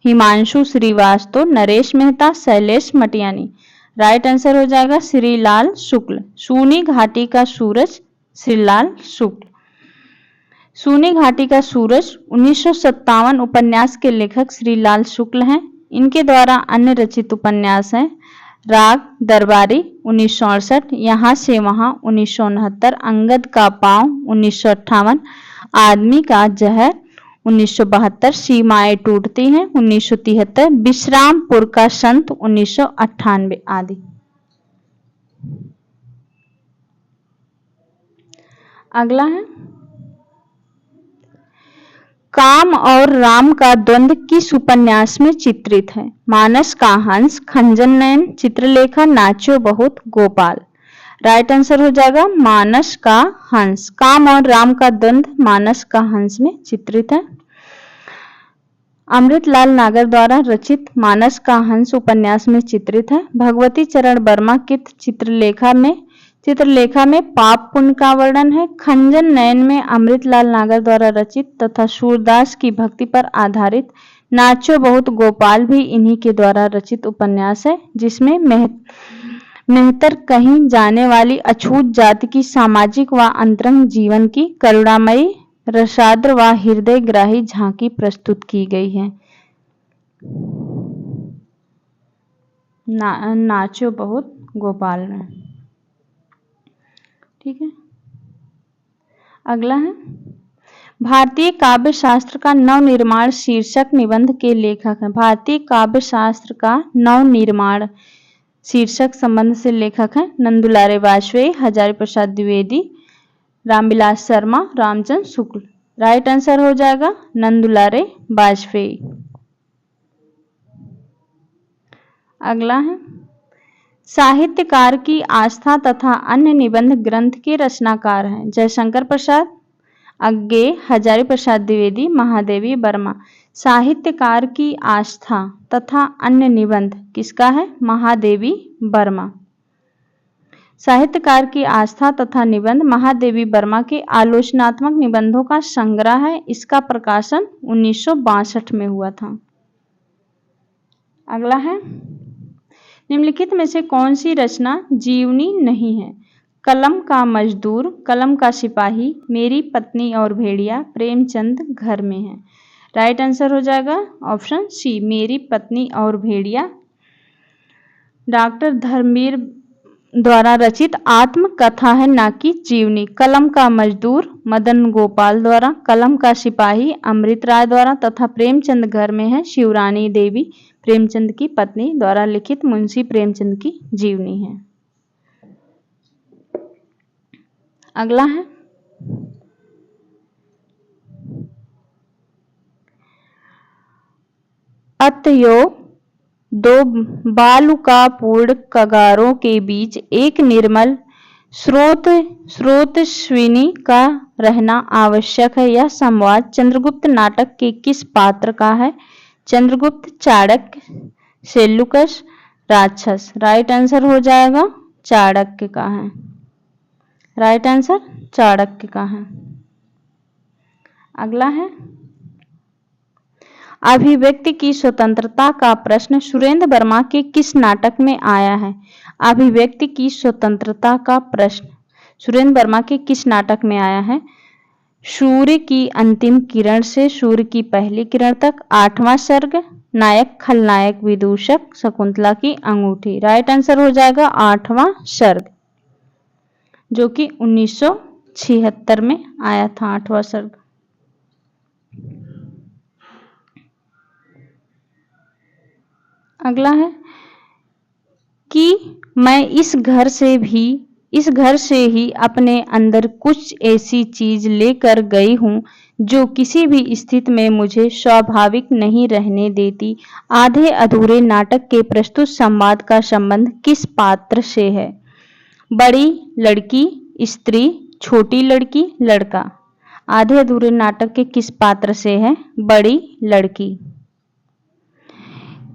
हिमांशु श्रीवास्तव, नरेश मेहता, शैलेश मटियानी। राइट आंसर हो जाएगा श्रीलाल शुक्ल। शूनी घाटी का सूरज श्रीलाल शुक्ल। शूनी घाटी का सूरज 1957 उपन्यास के लेखक श्रीलाल शुक्ल हैं। इनके द्वारा अन्य रचित उपन्यास हैं राग दरबारी 1968, यहाँ से वहां 1969, अंगद का पांव 1958, आदमी का जहर 1972, सीमाएं टूटती हैं 1973, विश्रामपुर का संत 1998 आदि। अगला है काम और राम का द्वंद्व किस उपन्यास में चित्रित है? मानस का हंस, खंजन नयन, चित्रलेखा, नाचो बहुत, गोपाल। राइट आंसर हो जाएगा मानस का हंस। काम और राम का द्वंद्व मानस का हंस में चित्रित है। अमृतलाल नागर द्वारा रचित मानस का हंस उपन्यास में चित्रित है। भगवती चरण वर्मा की चित्रलेखा में पाप पुण्य का वर्णन है। खंजन नयन में अमृतलाल नागर द्वारा रचित तथा सूरदास की भक्ति पर आधारित नाचो बहुत गोपाल भी इन्हीं के द्वारा रचित उपन्यास है, जिसमें मेहतर कहीं जाने वाली अछूत जाति की सामाजिक व अंतरंग जीवन की करुणामयी, रसाद्र व हृदयग्राही झांकी प्रस्तुत की गई है। नाचो बहुत गोपाल में। ठीक है। अगला है भारतीय काव्य शास्त्र का नवनिर्माण शीर्षक निबंध के लेखक हैं। भारतीय काव्य शास्त्र का नवनिर्माण शीर्षक संबंध से लेखक हैं नंदुलारे वाजपेयी, हजारी प्रसाद द्विवेदी, रामविलास शर्मा, रामचंद्र शुक्ल। राइट आंसर हो जाएगा नंदुलारे वाजपेयी। अगला है साहित्यकार की आस्था तथा अन्य निबंध ग्रंथ के रचनाकार हैं जयशंकर प्रसाद, अज्ञे, हजारी प्रसाद द्विवेदी, महादेवी वर्मा। साहित्यकार की आस्था तथा अन्य निबंध किसका है? महादेवी वर्मा। साहित्यकार की आस्था तथा निबंध महादेवी वर्मा के आलोचनात्मक निबंधों का संग्रह है। इसका प्रकाशन 1962 में हुआ था। अगला है निम्नलिखित में से कौन सी रचना जीवनी नहीं है? कलम का मजदूर, कलम का सिपाही, मेरी पत्नी और भेड़िया, प्रेमचंद घर में है। राइट आंसर हो जाएगा ऑप्शन सी, मेरी पत्नी और भेड़िया। डॉक्टर धर्मवीर द्वारा रचित आत्मकथा है, ना कि जीवनी। कलम का मजदूर मदन गोपाल द्वारा, कलम का सिपाही अमृत राय द्वारा तथा प्रेमचंद घर में है शिवरानी देवी प्रेमचंद की पत्नी द्वारा लिखित मुंशी प्रेमचंद की जीवनी है। अगला है अतयो दो बालुकापूर्ण कगारों के बीच एक निर्मल स्रोतस्विनी का रहना आवश्यक है। यह संवाद चंद्रगुप्त नाटक के किस पात्र का है? चंद्रगुप्त, चाणक्य, सेल्यूकस, राक्षस। राइट आंसर हो जाएगा चाणक्य का है। राइट आंसर चाणक्य का है। अगला है अभिव्यक्ति की स्वतंत्रता का प्रश्न सुरेंद्र वर्मा के किस नाटक में आया है? अभिव्यक्ति की स्वतंत्रता का प्रश्न सुरेंद्र वर्मा के किस नाटक में आया है? सूर्य की अंतिम किरण से सूर्य की पहली किरण तक, 8वां सर्ग, नायक खलनायक विदूषक, शकुंतला की अंगूठी। राइट आंसर हो जाएगा 8वां सर्ग, जो कि 1976 में आया था 8वां सर्ग। अगला है कि मैं इस घर से भी इस घर से ही अपने अंदर कुछ ऐसी चीज लेकर गई हूं जो किसी भी स्थिति में मुझे स्वाभाविक नहीं रहने देती। आधे अधूरे नाटक के प्रस्तुत संवाद का संबंध किस पात्र से है? बड़ी लड़की, स्त्री, छोटी लड़की, लड़का। आधे अधूरे नाटक के किस पात्र से है? बड़ी लड़की।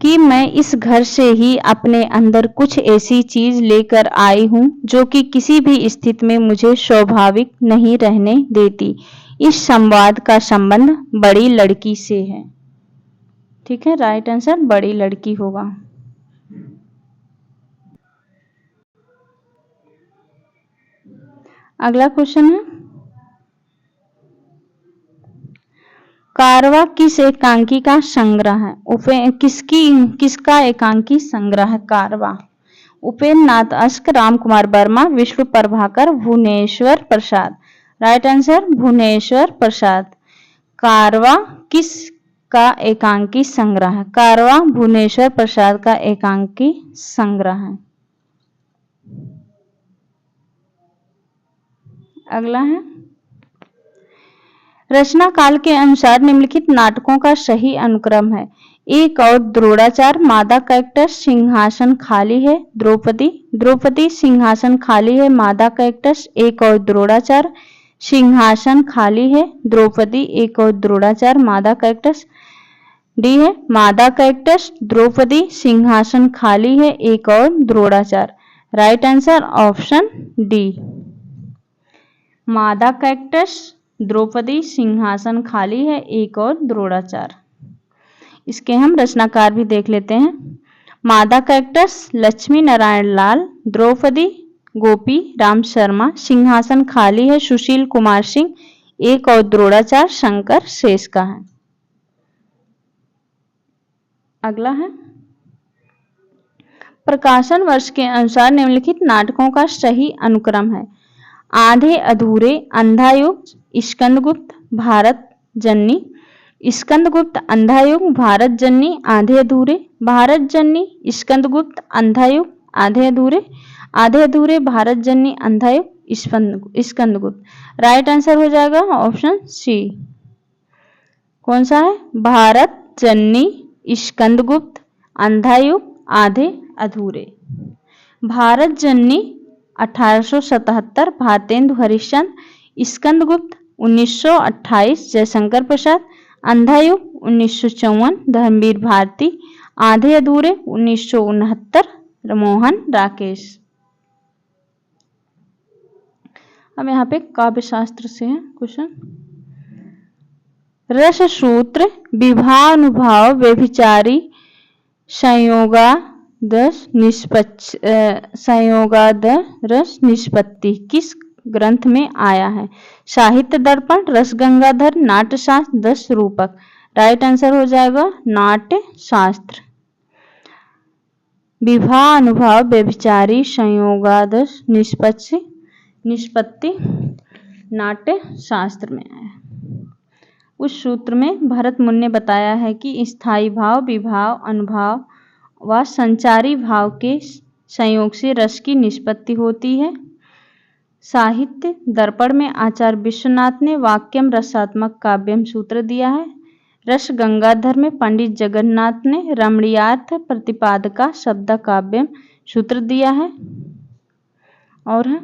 कि मैं इस घर से ही अपने अंदर कुछ ऐसी चीज लेकर आई हूं जो कि किसी भी स्थिति में मुझे स्वाभाविक नहीं रहने देती। इस संवाद का संबंध बड़ी लड़की से है। ठीक है, राइट आंसर बड़ी लड़की होगा। अगला क्वेश्चन है, कारवा किस एकांकी का संग्रह है? किसका एकांकी संग्रह है कारवा? उपेंद्र नाथ अश्क, राम कुमार वर्मा, विष्णु प्रभाकर, भुवनेश्वर प्रसाद। राइट आंसर भुवनेश्वर प्रसाद। कारवा किस का एकांकी संग्रह है? कारवा भुवनेश्वर प्रसाद का एकांकी संग्रह है। अगला है, रचना काल के अनुसार निम्नलिखित नाटकों का सही अनुक्रम है। एक और द्रोणाचार, मादा कैक्टस, सिंहासन खाली है, द्रौपदी। द्रौपदी सिंहासन खाली है, मादा कैक्टस, एक और द्रोणाचार, सिंहासन खाली है, द्रौपदी, एक और द्रोणाचार, मादा कैक्टस। डी है मादा कैक्टस, द्रौपदी, सिंहासन खाली है, एक और द्रोणाचार। राइट आंसर ऑप्शन डी, मादा कैक्टस, द्रौपदी, सिंहासन खाली है, एक और द्रोणाचार। इसके हम रचनाकार भी देख लेते हैं। मादा कैक्टस लक्ष्मी नारायण लाल, द्रौपदी गोपी राम शर्मा, सिंहासन खाली है सुशील कुमार सिंह, एक और द्रोणाचार शंकर शेष का है। अगला है, प्रकाशन वर्ष के अनुसार निम्नलिखित नाटकों का सही अनुक्रम है। आधे अधूरे, अंधायुग, स्कंदगुप्त, भारत जननी। स्कंदगुप्त, अंधायुग, भारत जननी, आधे अधूरे, भारत जननी, स्कंदगुप्त, अंधायुग, आधे अधूरे, आधे अधूरे, भारत जननी, अंधायुग, स्कंदगुप्त। राइट आंसर हो जाएगा ऑप्शन सी। कौन सा है? भारत जननी, स्कंदगुप्त, अंधायुग, आधे अधूरे। भारत जननी 1877 भारतेंदु हरिश्चंद्र, स्कंदगुप्त 1928 जयशंकर प्रसाद, अंधायुग 1954 धर्मवीर भारती, आधे अधूरे 1969 मोहन राकेश। अब यहाँ पे काव्य शास्त्र से है क्वेश्चन। रस सूत्र, विभानुभाव, व्यभिचारी, संयोगादर्श निष्पत्ति किस ग्रंथ में आया है? साहित्य दर्पण, रस गंगाधर, नाट्यशास्त्र, दस रूपक। राइट आंसर हो जाएगा नाट्य शास्त्र। विवाह अनुभाव, व्यभिचारी, संयोगादर्श, निष्पत्ति नाट्य शास्त्र में आया। उस सूत्र में भरत मुनि ने बताया है कि स्थायी भाव, विभाव, अनुभाव व संचारी भाव के संयोग से रस की निष्पत्ति होती है। साहित्य दर्पण में आचार्य विश्वनाथ ने वाक्यम रसात्मक काव्यम सूत्र दिया है। रस गंगाधर में पंडित जगन्नाथ ने रमणीयार्थ प्रतिपादका शब्द काव्यम सूत्र दिया है। और है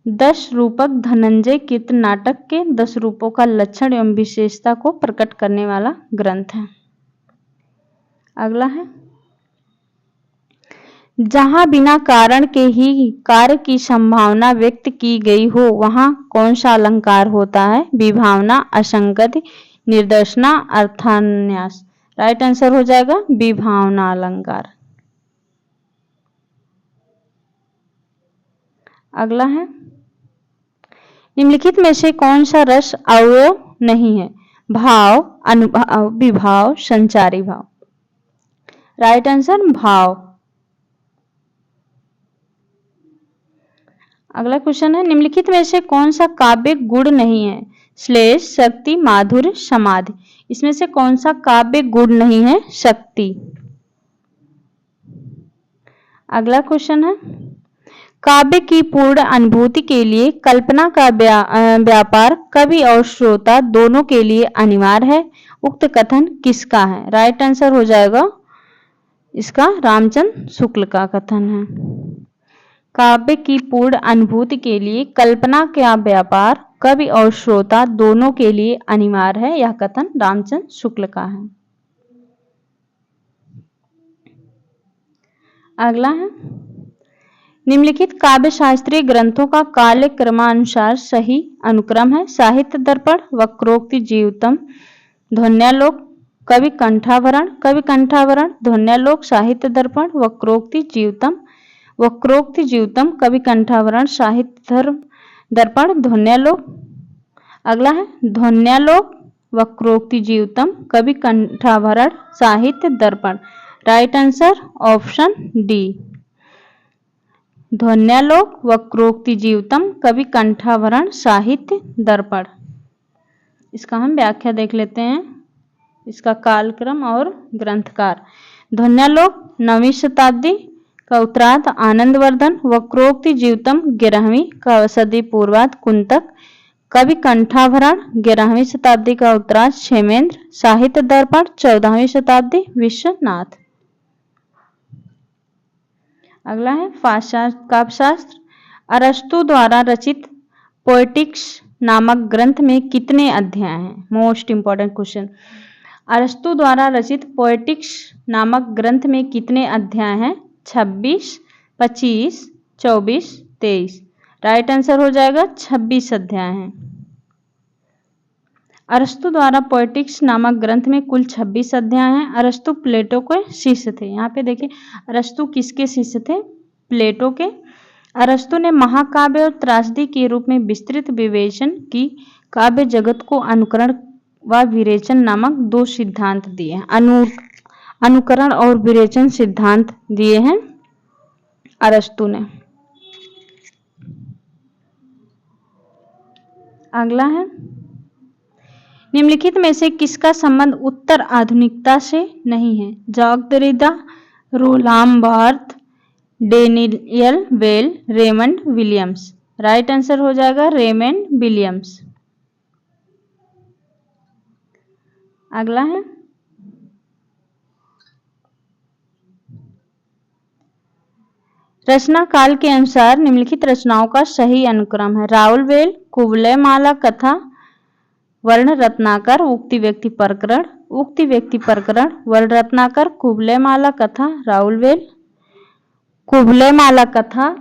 10 रूपक धनंजय कीर्तन नाटक के 10 रूपों का लक्षण एवं विशेषता को प्रकट करने वाला ग्रंथ है। अगला है, जहां बिना कारण के ही कार्य की संभावना व्यक्त की गई हो वहां कौन सा अलंकार होता है? विभावना, असंगति, निर्देशना, अर्थान्यास। राइट आंसर हो जाएगा विभावना अलंकार। अगला है, निम्नलिखित में से कौन सा रस अवयव नहीं है? भाव, अनुभाव, विभाव, संचारी भाव। राइट आंसर भाव। अगला क्वेश्चन है, निम्नलिखित में से कौन सा काव्य गुण नहीं है? श्लेष, शक्ति, माधुर्य, समाधि। इसमें से कौन सा काव्य गुण नहीं है? शक्ति। अगला क्वेश्चन है, काव्य की पूर्ण अनुभूति के लिए कल्पना का व्यापार कवि और श्रोता दोनों के लिए अनिवार्य है। उक्त कथन किसका है? राइट आंसर हो जाएगा इसका रामचंद्र शुक्ल का कथन है। काव्य की पूर्ण अनुभूति के लिए कल्पना का व्यापार कवि और श्रोता दोनों के लिए अनिवार्य है। यह कथन रामचंद्र शुक्ल का है। अगला है, निम्नलिखित काव्य शास्त्रीय ग्रंथों का काल क्रमानुसार सही अनुक्रम है। साहित्य दर्पण, वक्रोक्ति जीवितम, ध्वन्यालोक, कवि कंठाभरण, ध्वन्यालोक, साहित्य दर्पण, वक्रोक्ति जीवितम, कवि कंठाभरण, साहित्य दर्पण, ध्वन्यालोक। अगला है ध्वन्यालोक, Vakrokti Jivitam, Kavi Kanthabharan, Sahitya Darpan. Right answer option D, Dhvanyalok, Vakrokti Jivitam, Kavi Kanthabharan, Sahitya दर्पण। इसका हम व्याख्या देख लेते हैं, इसका कालक्रम और ग्रंथकार। ध्वन्यालोक 9वीं शताब्दी का उत्तरार्ध आनंदवर्धन, वक्रोक्ति जीवितम 11वीं का सदी पूर्वार्ध कुंतक, कवि कंठाभरण 11वीं शताब्दी का उत्तरार्ध क्षेमेंद्र, साहित्य दर्पण 14वीं शताब्दी विश्वनाथ। अगला है काव्यशास्त्र। अरस्तु द्वारा रचित पोएटिक्स नामक ग्रंथ में कितने अध्याय हैं? Most important question. अरस्तु द्वारा रचित पोएटिक्स नामक ग्रंथ में कितने अध्याय हैं? 26, 25, 24, 23। राइट आंसर हो जाएगा 26 अध्याय हैं। अरस्तु द्वारा पोएटिक्स नामक ग्रंथ में कुल 26 अध्याय हैं। अरस्तु प्लेटो के शिष्य थे। यहाँ पे देखिए अरस्तु किसके शिष्य थे? प्लेटो के। अरस्तु ने महाकाव्य और त्रासदी के रूप में विस्तृत विवेचन की काव्य जगत को अनुकरण व विरेचन नामक 2 सिद्धांत दिए हैं। अनुकरण और विरेचन सिद्धांत दिए हैं अरस्तु ने। अगला है, निम्नलिखित में से किसका संबंध उत्तर आधुनिकता से नहीं है? Jacques Derrida, Roland Barthes, Daniel Bell, Raymond Williams. Right answer हो जाएगा रेमंड विलियम्स। अगला है, रचना काल के अनुसार निम्नलिखित रचनाओं का सही अनुक्रम है। राउल वेल, कुवलय माला कथा, वर्ण रत्नाकर, उक्ति व्यक्ति प्रकरण, वर्ण रत्नाकर, कुवलय माला कथा, राउल वेल, कुवलय माला कथा,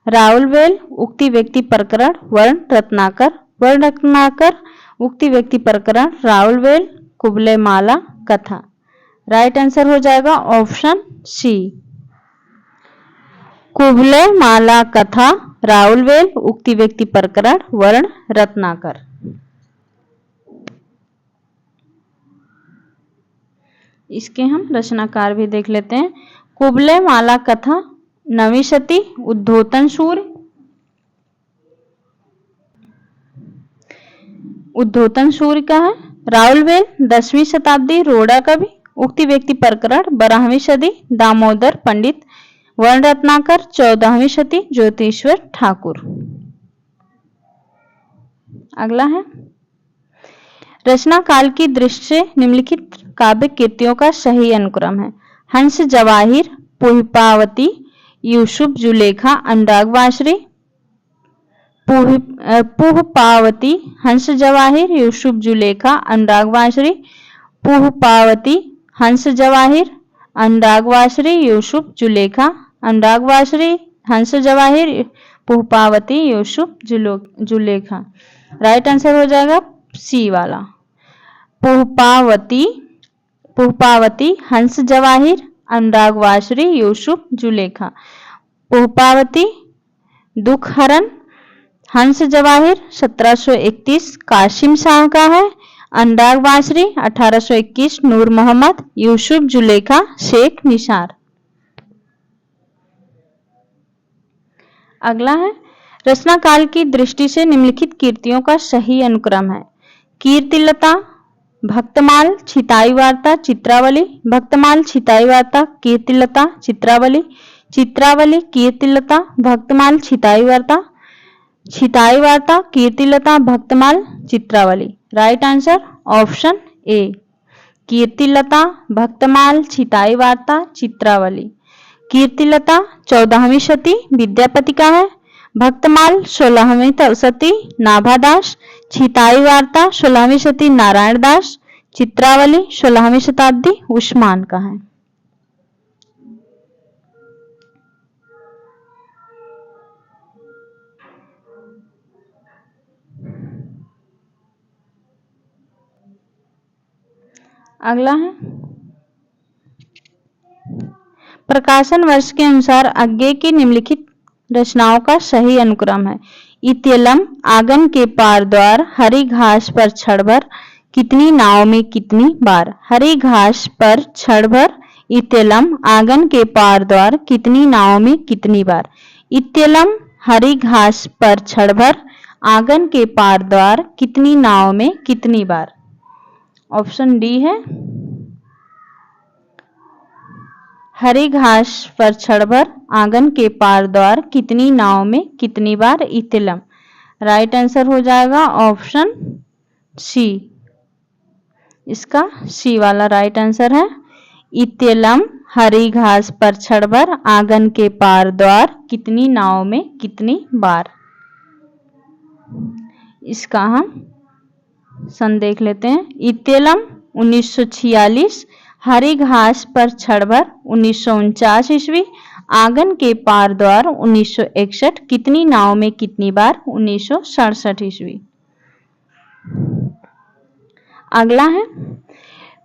राउल वेल, उक्ति व्यक्ति प्रकरण, वर्ण रत्नाकर, उक्ति व्यक्ति प्रकरण, राउल वेल, कुवलय माला कथा। राइट आंसर हो जाएगा ऑप्शन सी, कुवलय माला कथा, राउल वेल, उक्ति व्यक्ति प्रकरण, वर्ण रत्नाकर। इसके हम रचनाकार भी देख लेते हैं। कुवलय माला कथा 9वीं शती उद्धोतन सूर्य, का है। राउल वेल 10वीं शताब्दी रोड़ा कवि, उक्ति व्यक्ति प्रकरण 12वीं सदी दामोदर पंडित, वर्ण रत्नाकर 14वीं शती ज्योतिश्वर ठाकुर। अगला है, रचना काल की दृष्टि से निम्नलिखित काव्य कृतियों का सही अनुक्रम है। हंस जवाहिर, पुष्पावती, यूसुफ जुलेखा, अनुराग वासरी। पुष्पावती, हंस जवाहिर, यूसुफ जुलेखा, अनुराग वासरी। पुष्पावती, हंस जवाहिर, अनुराग वासरी, यूसुफ जुलेखा, अनुराग वासरी, हंस जवाहिर, पुष्पावती, यूसुफ जुलेखा। राइट आंसर हो जाएगा सी वाला, पुष्पावती, हंस जवाहिर, अनुराग वासरी, यूसुफ जुलेखा। पुष्पावती दुख हरण, हंस जवाहिर 1731 कासिम शाह का है। अनुराग वासरी 1821 नूर मोहम्मद, यूसुफ जुलेखा शेख निसार। अगला है, रचना काल की दृष्टि से निम्नलिखित कीर्तियों का सही अनुक्रम है। Kirtilata, Bhaktamal, Chhitai Varta, चित्रावली। Bhaktamal, Chhitai Varta, Kirtilata, चित्रावली। चित्रावली, Kirtilata, Bhaktamal, Chhitai Varta, Chhitai Varta, Kirtilata, Bhaktamal, Chitravali. Right answer option A, Kirtilata, Bhaktamal, Chhitai Varta, Chitravali. Kirtilata 14वीं शती विद्यापति का है, भक्तमाल 16वीं शती नाभादास, छिताई वार्ता 16वीं शती नारायण दास, चित्रावली 16वीं शताब्दी उस्मान का है। अगला है प्रकाशन वर्ष के अनुसार आगे की निम्नलिखित रचनाओं का सही अनुक्रम है। इत्यलम, आंगन के पार द्वार, हरी घास पर क्षण भर, कितनी नाव में कितनी बार। हरी घास पर क्षण भर, इत्यलम, आंगन के पार द्वार, कितनी नाव में कितनी बार। इत्यलम, हरी घास पर क्षण भर, आंगन के पार द्वार, कितनी नाव में कितनी बार। ऑप्शन डी है, हरी घास पर क्षण भर, आंगन के पार द्वार, कितनी नाव में कितनी बार, इत्यलम। राइट आंसर हो जाएगा ऑप्शन सी, इसका सी वाला राइट आंसर है। इत्यलम, हरी घास पर क्षण भर, आंगन के पार द्वार, कितनी नाव में कितनी बार। इसका हम सन देख लेते हैं। इत्यलम 1946, हरी घास पर क्षण भर 1949 ईस्वी, आंगन के पार द्वार 1961, कितनी नाव में कितनी बार 1967 ईस्वी। अगला है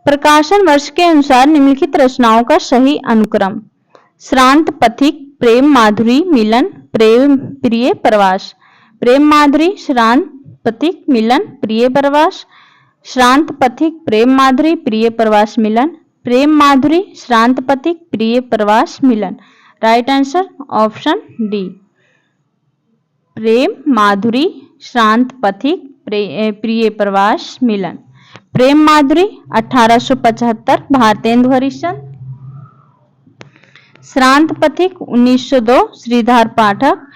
प्रकाशन वर्ष के अनुसार निम्नलिखित रचनाओं का सही अनुक्रम। श्रांत पथिक, प्रेम माधुरी, मिलन, प्रेम प्रिय प्रवास। प्रेम माधुरी, श्रांत पथिक, मिलन, प्रिय प्रवास। श्रांत पथिक, प्रेम माधुरी, प्रिय प्रवास, मिलन। प्रेम माधुरी, श्रांत पथिक, प्रिय प्रवास, मिलन। राइट आंसर ऑप्शन डी, प्रेम माधुरी, श्रांत पथिक, प्रिय प्रवास, मिलन। प्रेम माधुरी 1875 भारतेंदु हरिश्चंद्र। श्रांत पथिक 1902 श्रीधर पाठक।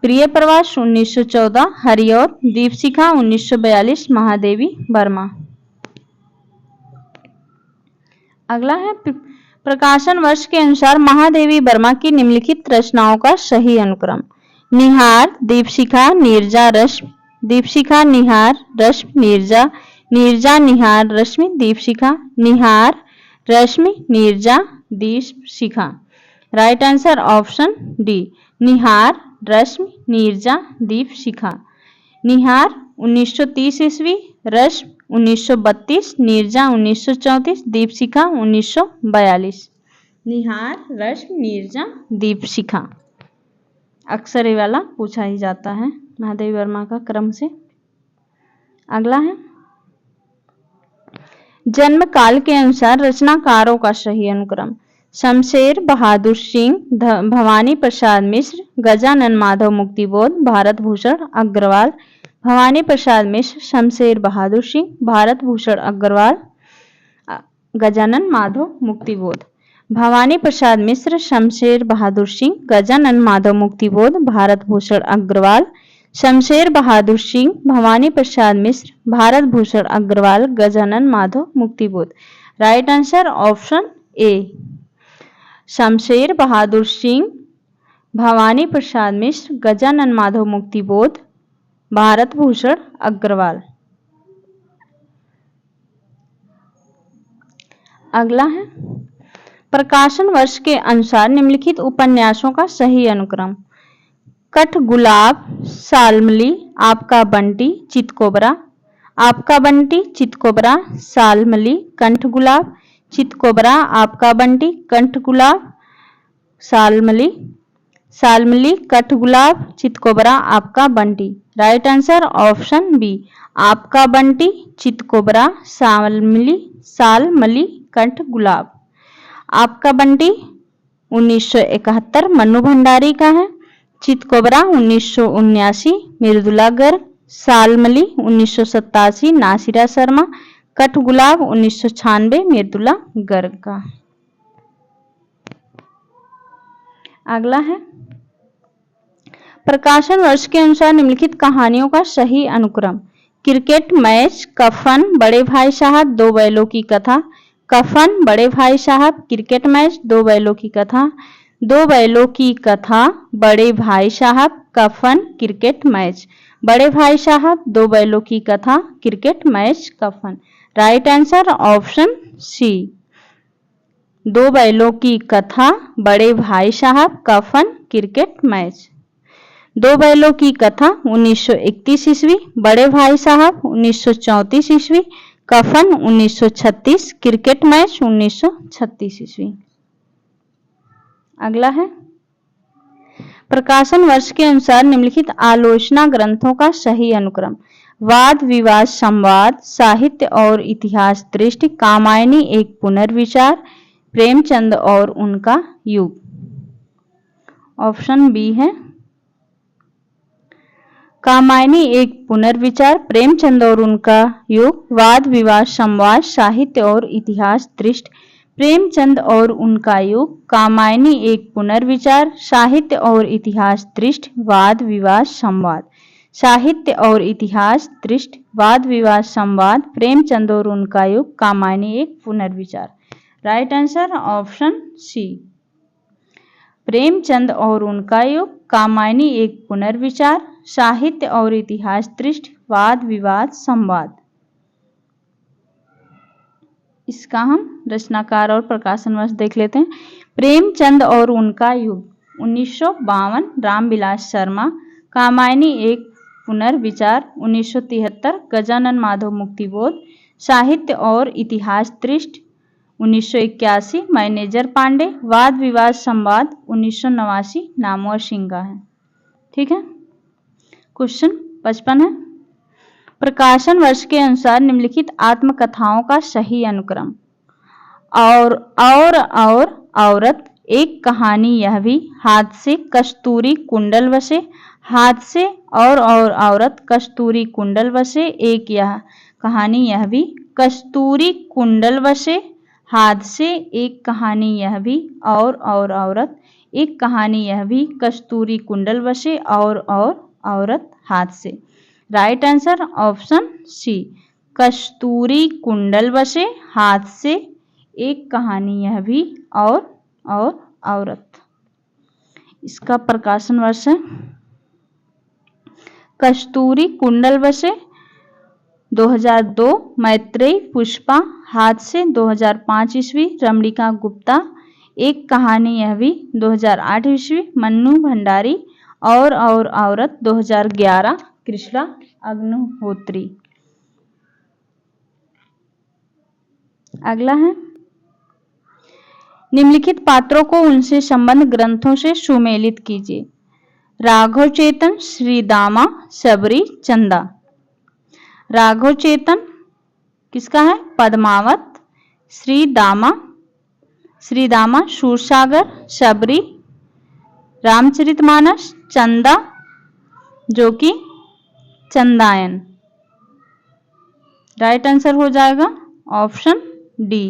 प्रिय प्रवास 1914 हरिऔध। दीपशिखा 1942 महादेवी वर्मा। अगला है प्रकाशन वर्ष के अनुसार महादेवी वर्मा की निम्नलिखित रचनाओं का सही अनुक्रम। Nihar, Deepshikha, Neerja, Rashmi. Deepshikha, Nihar, Rashmi, Neerja. Neerja, Nihar, Rashmi, Deepshikha. Nihar, Rashmi, Neerja, Deepshikha. Right answer option D, Nihar, Rashmi, Neerja, Deepshikha. Nihar 1930 ईस्वी, रश्मि 1932, नीरजा 1934, दीपशिखा 1942। निहार, रश्मि, नीरजा, दीपशिखा। अक्सर ये वाला पूछा ही जाता है महादेवी वर्मा का क्रम से। अगला है जन्म काल के अनुसार रचनाकारों का सही अनुक्रम। Shamsher Bahadur Singh, Bhawani Prasad Mishra, Gajanan Madhav Muktibodh, Bharat Bhushan Agrawal. Bhawani Prasad Mishra, Shamsher Bahadur Singh, Bharat Bhushan Agrawal, Gajanan Madhav Muktibodh. Bhawani Prasad Mishra, Shamsher Bahadur Singh, Gajanan Madhav Muktibodh, Bharat Bhushan Agrawal. Shamsher Bahadur Singh, Bhawani Prasad Mishra, Bharat Bhushan Agrawal, Gajanan Madhav Muktibodh. Right answer option A, Shamsher Bahadur Singh, Bhawani Prasad Mishra, Gajanan Madhav Muktibodh, Bharat Bhushan Agrawal. अगला है प्रकाशन वर्ष के अनुसार निम्नलिखित उपन्यासों का सही अनुक्रम। कठ गुलाब, सालमली, आपका बंटी, चितकोबरा। आपका बंटी, चितकोबरा, सालमली, कंठ गुलाब, चितकोबरा, आपका बंटी, कंठ गुलाब, सालमली। सालमली, कठ गुलाब, चितकोबरा, आपका Bunty. Right answer option B, आपका बंटी, चितकोबरा, सालमली, सालमली, कंठ गुलाब। आपका बंटी 1971 मन्नू भंडारी का है। चितकोबरा 1979 मृदुला गर्ग। सालमली 1987 नासिरा शर्मा। कठ गुलाब 1996 मृदुला गर्ग का। अगला है प्रकाशन वर्ष के अनुसार निम्नलिखित कहानियों का सही अनुक्रम। क्रिकेट मैच, कफन, बड़े भाई साहब, दो बैलों की कथा। कफन, बड़े भाई साहब, क्रिकेट मैच, दो बैलों की कथा। दो बैलों की कथा, बड़े भाई साहब, कफन, क्रिकेट मैच। बड़े भाई साहब, दो बैलों की कथा, क्रिकेट मैच, कफन। राइट आंसर ऑप्शन सी, दो बैलों की कथा, बड़े भाई साहब, कफन, क्रिकेट मैच। दो बैलों की कथा 1931 ईस्वी, बड़े भाई साहब 1934 ईस्वी, कफन 1936, क्रिकेट मैच 1936 ईस्वी। अगला है प्रकाशन वर्ष के अनुसार निम्नलिखित आलोचना ग्रंथों का सही अनुक्रम। वाद विवाद संवाद, साहित्य और इतिहास दृष्टि, कामायनी एक पुनर्विचार, प्रेमचंद और उनका युग। ऑप्शन बी है कामायनी एक पुनर्विचार, प्रेमचंद और उनका युग, वाद विवाद संवाद, साहित्य और इतिहास दृष्टि, प्रेमचंद और उनका युग, कामायनी एक पुनर्विचार, साहित्य और इतिहास दृष्टि, वाद विवाद संवाद। साहित्य और इतिहास दृष्टि, वाद विवाद संवाद, प्रेमचंद और उनका युग, कामायनी एक पुनर्विचार। Right answer option C, Premchand और उनका युग, कामायनी एक पुनर्विचार, साहित्य और इतिहास दृष्टि, वाद विवाद संवाद। इसका हम रचनाकार और प्रकाशन वर्ष देख लेते हैं। प्रेमचंद और उनका युग 1952 रामविलास शर्मा, कामायनी एक पुनर्विचार 1973 गजानन माधव मुक्तिबोध, साहित्य और इतिहास दृष्टि 1981 मैनेजर पांडे, वाद विवाद संवाद 1989 नामवर सिंघा है। ठीक है, क्वेश्चन 55 है प्रकाशन वर्ष के अनुसार निम्नलिखित आत्मकथाओं का सही अनुक्रम। और औरत, एक कहानी यह भी, हाथ से कस्तूरी कुंडल बसे, हाथ से और औरत, कस्तूरी कुंडल बसे, एक यह कहानी यह भी, कस्तूरी कुंडल बसे, हाथ से, एक कहानी यह भी, और औरत, एक कहानी यह भी, कस्तूरी कुंडल बसे, और औरत, हाथ से। राइट आंसर ऑप्शन सी, कस्तूरी कुंडल बसे, हाथ से, एक कहानी यह भी, और औरत। इसका प्रकाशन वर्ष है कस्तूरी कुंडल बसे 2002, मैत्रेयी पुष्पा, हाथ से 2005 ईस्वी, रमणिका गुप्ता, एक कहानी यह भी 2008 ईस्वी, मन्नू भंडारी, और औरत 2011 कृष्णा अग्निहोत्री। अगला है निम्नलिखित पात्रों को उनसे संबंध ग्रंथों से सुमेलित कीजिए। राघव चेतन, श्रीदामा, सबरी, चंदा। राघव चेतन किसका है? पद्मावत। श्रीदामा सूरसागर, सबरी रामचरितमानस, चंदा जो कि चंदायन। राइट आंसर हो जाएगा ऑप्शन डी।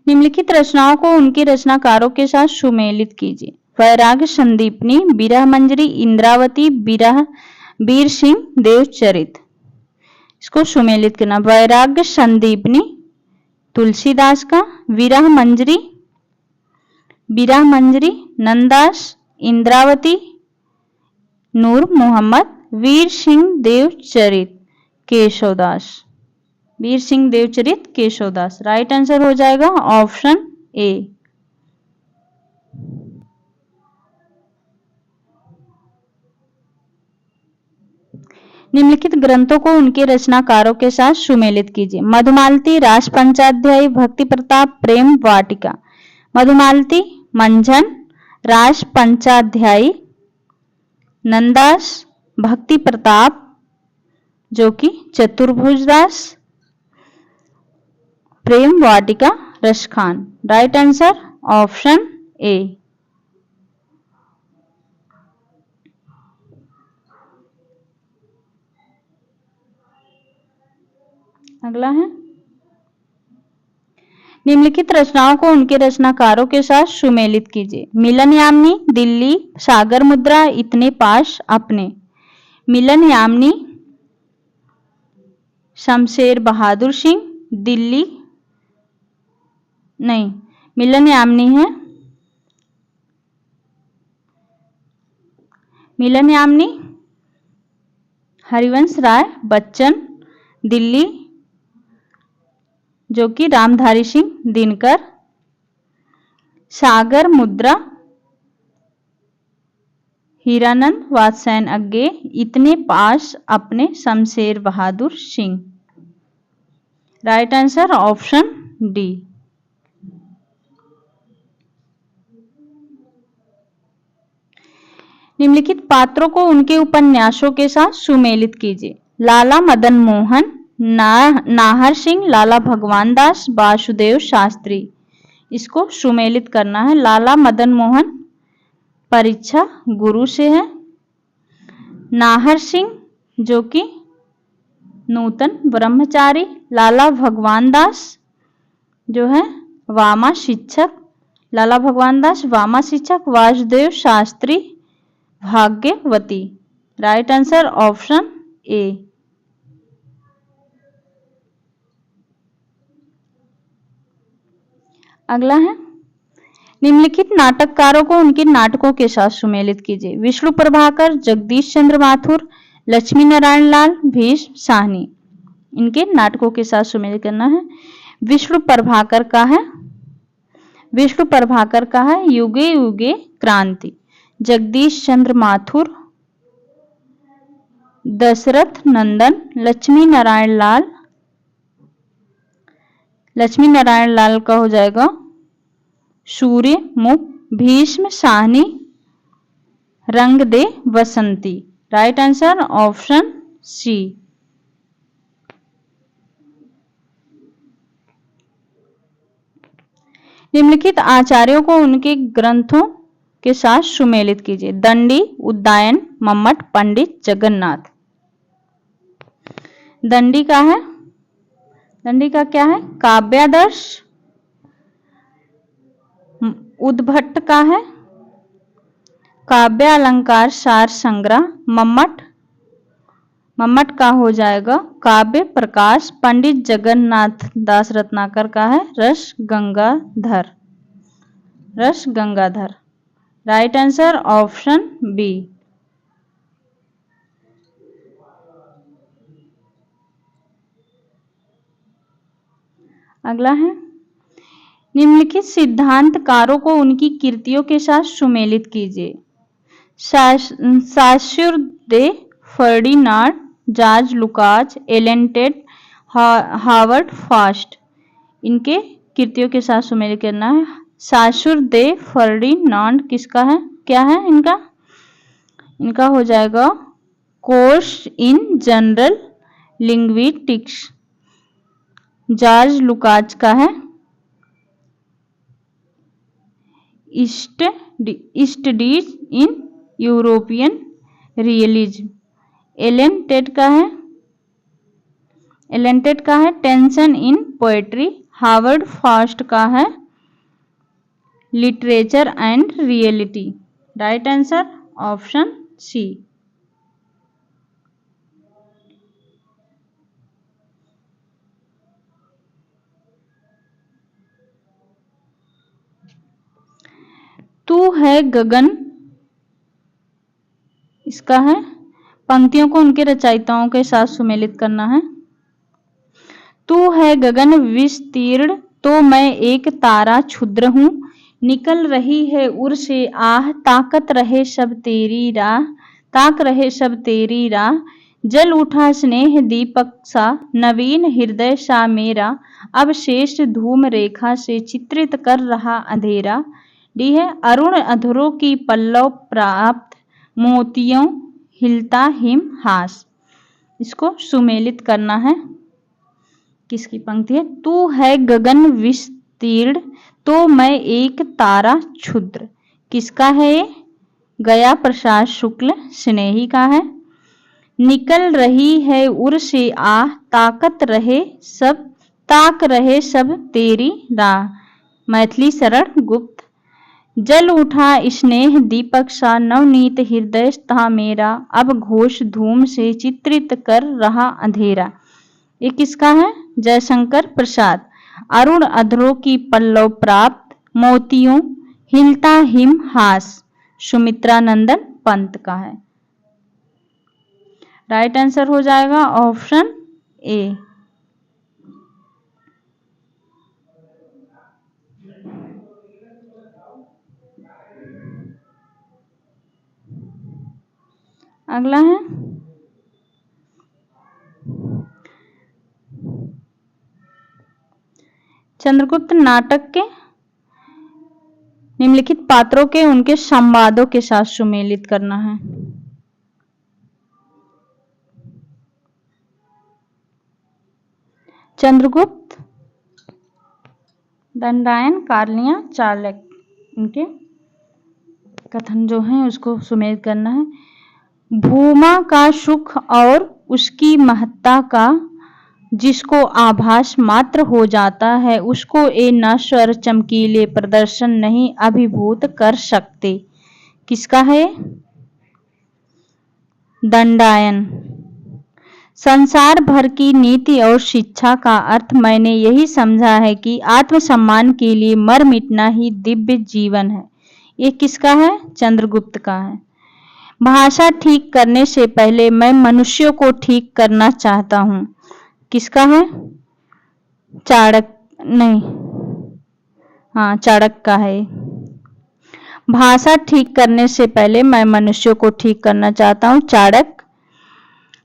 निम्नलिखित रचनाओं को उनके रचनाकारों के साथ सुमेलित कीजिए। वैराग्य संदीपनी, विरह मंजरी, इंद्रावती, वीर सिंह देवचरित। इसको सुमेलित करना। वैराग्य संदीपनी तुलसीदास का, विरह मंजरी नंददास, इंद्रावती नूर मोहम्मद, वीर सिंह देवचरित केशवदास। वीर सिंह देवचरित केशवदास। राइट आंसर हो जाएगा ऑप्शन ए। निम्नलिखित ग्रंथों को उनके रचनाकारों के साथ सुमेलित कीजिए। मधुमालती, रास पंचाध्यायी, भक्ति प्रताप, प्रेम वाटिका। मधुमालती मंझन, रास पंचाध्यायी नंददास, भक्ति प्रताप जो कि Chaturbhujdas, Prem Vatika Raskhan. Right answer option A. अगला है, निम्नलिखित रचनाओं को उनके रचनाकारों के साथ सुमेलित कीजिए। मिलन यामिनी, दिल्ली, सागर मुद्रा, इतने पास, अपने। मिलन यामिनी शमशेर बहादुर सिंह, दिल्ली नहीं, मिलन यामिनी है, मिलन यामिनी हरिवंश राय बच्चन, दिल्ली जो कि रामधारी सिंह दिनकर। सागर मुद्रा हीरानंद वात्स्यायन अग्गे, इतने पास, अपने Shamsher Bahadur Singh. Right answer option D. निम्नलिखित पात्रों को उनके उपन्यासों के साथ सुमेलित कीजिए। लाला मदन मोहन, नाहर सिंह, लाला भगवान दास, वासुदेव शास्त्री। इसको सुमेलित करना है। लाला मदन मोहन परीक्षा गुरु से है, नाहर सिंह जो कि नूतन ब्रह्मचारी, लाला भगवान दास जो है वामा शिक्षक, लाला भगवान दास वामा शिक्षक, Vasudev Shastri Bhagyavati. Right answer option A. अगला है, निम्नलिखित नाटककारों को उनके नाटकों के साथ सुमेलित कीजिए। विष्णु प्रभाकर, जगदीश चंद्र माथुर, लक्ष्मी नारायण लाल, भीष्म साहनी। इनके नाटकों के साथ सुमेलित करना है। विष्णु प्रभाकर का है, विष्णु प्रभाकर का है युगे युगे क्रांति। जगदीश चंद्र माथुर दशरथ नंदन, लक्ष्मी नारायण लाल, लक्ष्मी नारायण लाल का हो जाएगा सूर्य मुख। Bhisham Sahni Rang De Basanti. Right answer option C. निम्नलिखित आचार्यों को उनके ग्रंथों के साथ सुमेलित कीजिए। दंडी, उद्यायन, मम्मट, पंडित जगन्नाथ। दंडी का है, दंडी का क्या है काव्यादर्श। उद्भट का है काव्य अलंकार सार संग्रह। मम्मट, मम्मट का हो जाएगा काव्य प्रकाश। पंडित जगन्नाथ दास रत्नाकर का है Ras Gangadhar, Ras Gangadhar. Right answer option B. अगला है, निम्नलिखित सिद्धांतकारों को उनकी कृतियों के साथ सुमेलित कीजिए। Saussure de Ferdinand, George Lukacs, Allen Tate, Howard Fast. इनके कृतियों के साथ सुमेलित करना है। सास्युर दे फर्डिनांड किसका है, क्या है इनका, इनका हो जाएगा course in general linguistics. George Lukacs का है studies in European realism. Allen Tate का है, एलन टेट का है tension in poetry. Howard Fast का है literature and reality. Right answer option C. तू है गगन, इसका है पंक्तियों को उनके रचयिताओं के साथ सुमेलित करना है। तू है गगन विस्तीर्ण, तो मैं एक तारा क्षुद्र हूं। निकल रही है उर से आह, ताकत रहे सब तेरी राह, ताक रहे सब तेरी राह। जल उठा स्नेह दीपक सा, नवीन हृदय सा मेरा, अब शेष धूम रेखा से चित्रित कर रहा अंधेरा। डी है अरुण अधरों की पल्लव प्राप्त, मोतियों हिलता हिम हास। इसको सुमेलित करना है। किसकी पंक्ति है, तू है गगन विस्तीर्ण, तो मैं एक तारा क्षुद्र। किसका है ये, गया प्रसाद शुक्ल स्नेही का है। निकल रही है उर से आह, ताक रहे सब तेरी राह। मैथिली शरण गुप्त। जल उठा स्नेह दीपक सा, नवनीत हृदय था मेरा, अब घोष धूम से चित्रित कर रहा अंधेरा। ये किसका है? जयशंकर प्रसाद। अरुण अधरों की पल्लव प्राप्त, मोतियों हिलता हिम हास, सुमित्रा नंदन पंत का है। राइट आंसर हो जाएगा ऑप्शन ए। अगला है चंद्रगुप्त नाटक के निम्नलिखित पात्रों के उनके संवादों के साथ सुमेलित करना है। चंद्रगुप्त, दंडायन, कार्लियां, चाणक्य, इनके कथन जो हैं उसको सुमेलित करना है। भूमा का सुख और उसकी महत्ता का जिसको आभास मात्र हो जाता है, उसको ये नश्वर चमकीले प्रदर्शन नहीं अभिभूत कर सकते। किसका है? दंडायन। संसार भर की नीति और शिक्षा का अर्थ मैंने यही समझा है कि आत्मसम्मान के लिए मर मिटना ही दिव्य जीवन है। ये किसका है? चंद्रगुप्त का है। भाषा ठीक करने से पहले मैं मनुष्यों को ठीक करना चाहता हूँ। किसका है? चाणक्य, नहीं, हाँ चाणक्य का है। भाषा ठीक करने से पहले मैं मनुष्यों को ठीक करना चाहता हूँ, चाणक्य।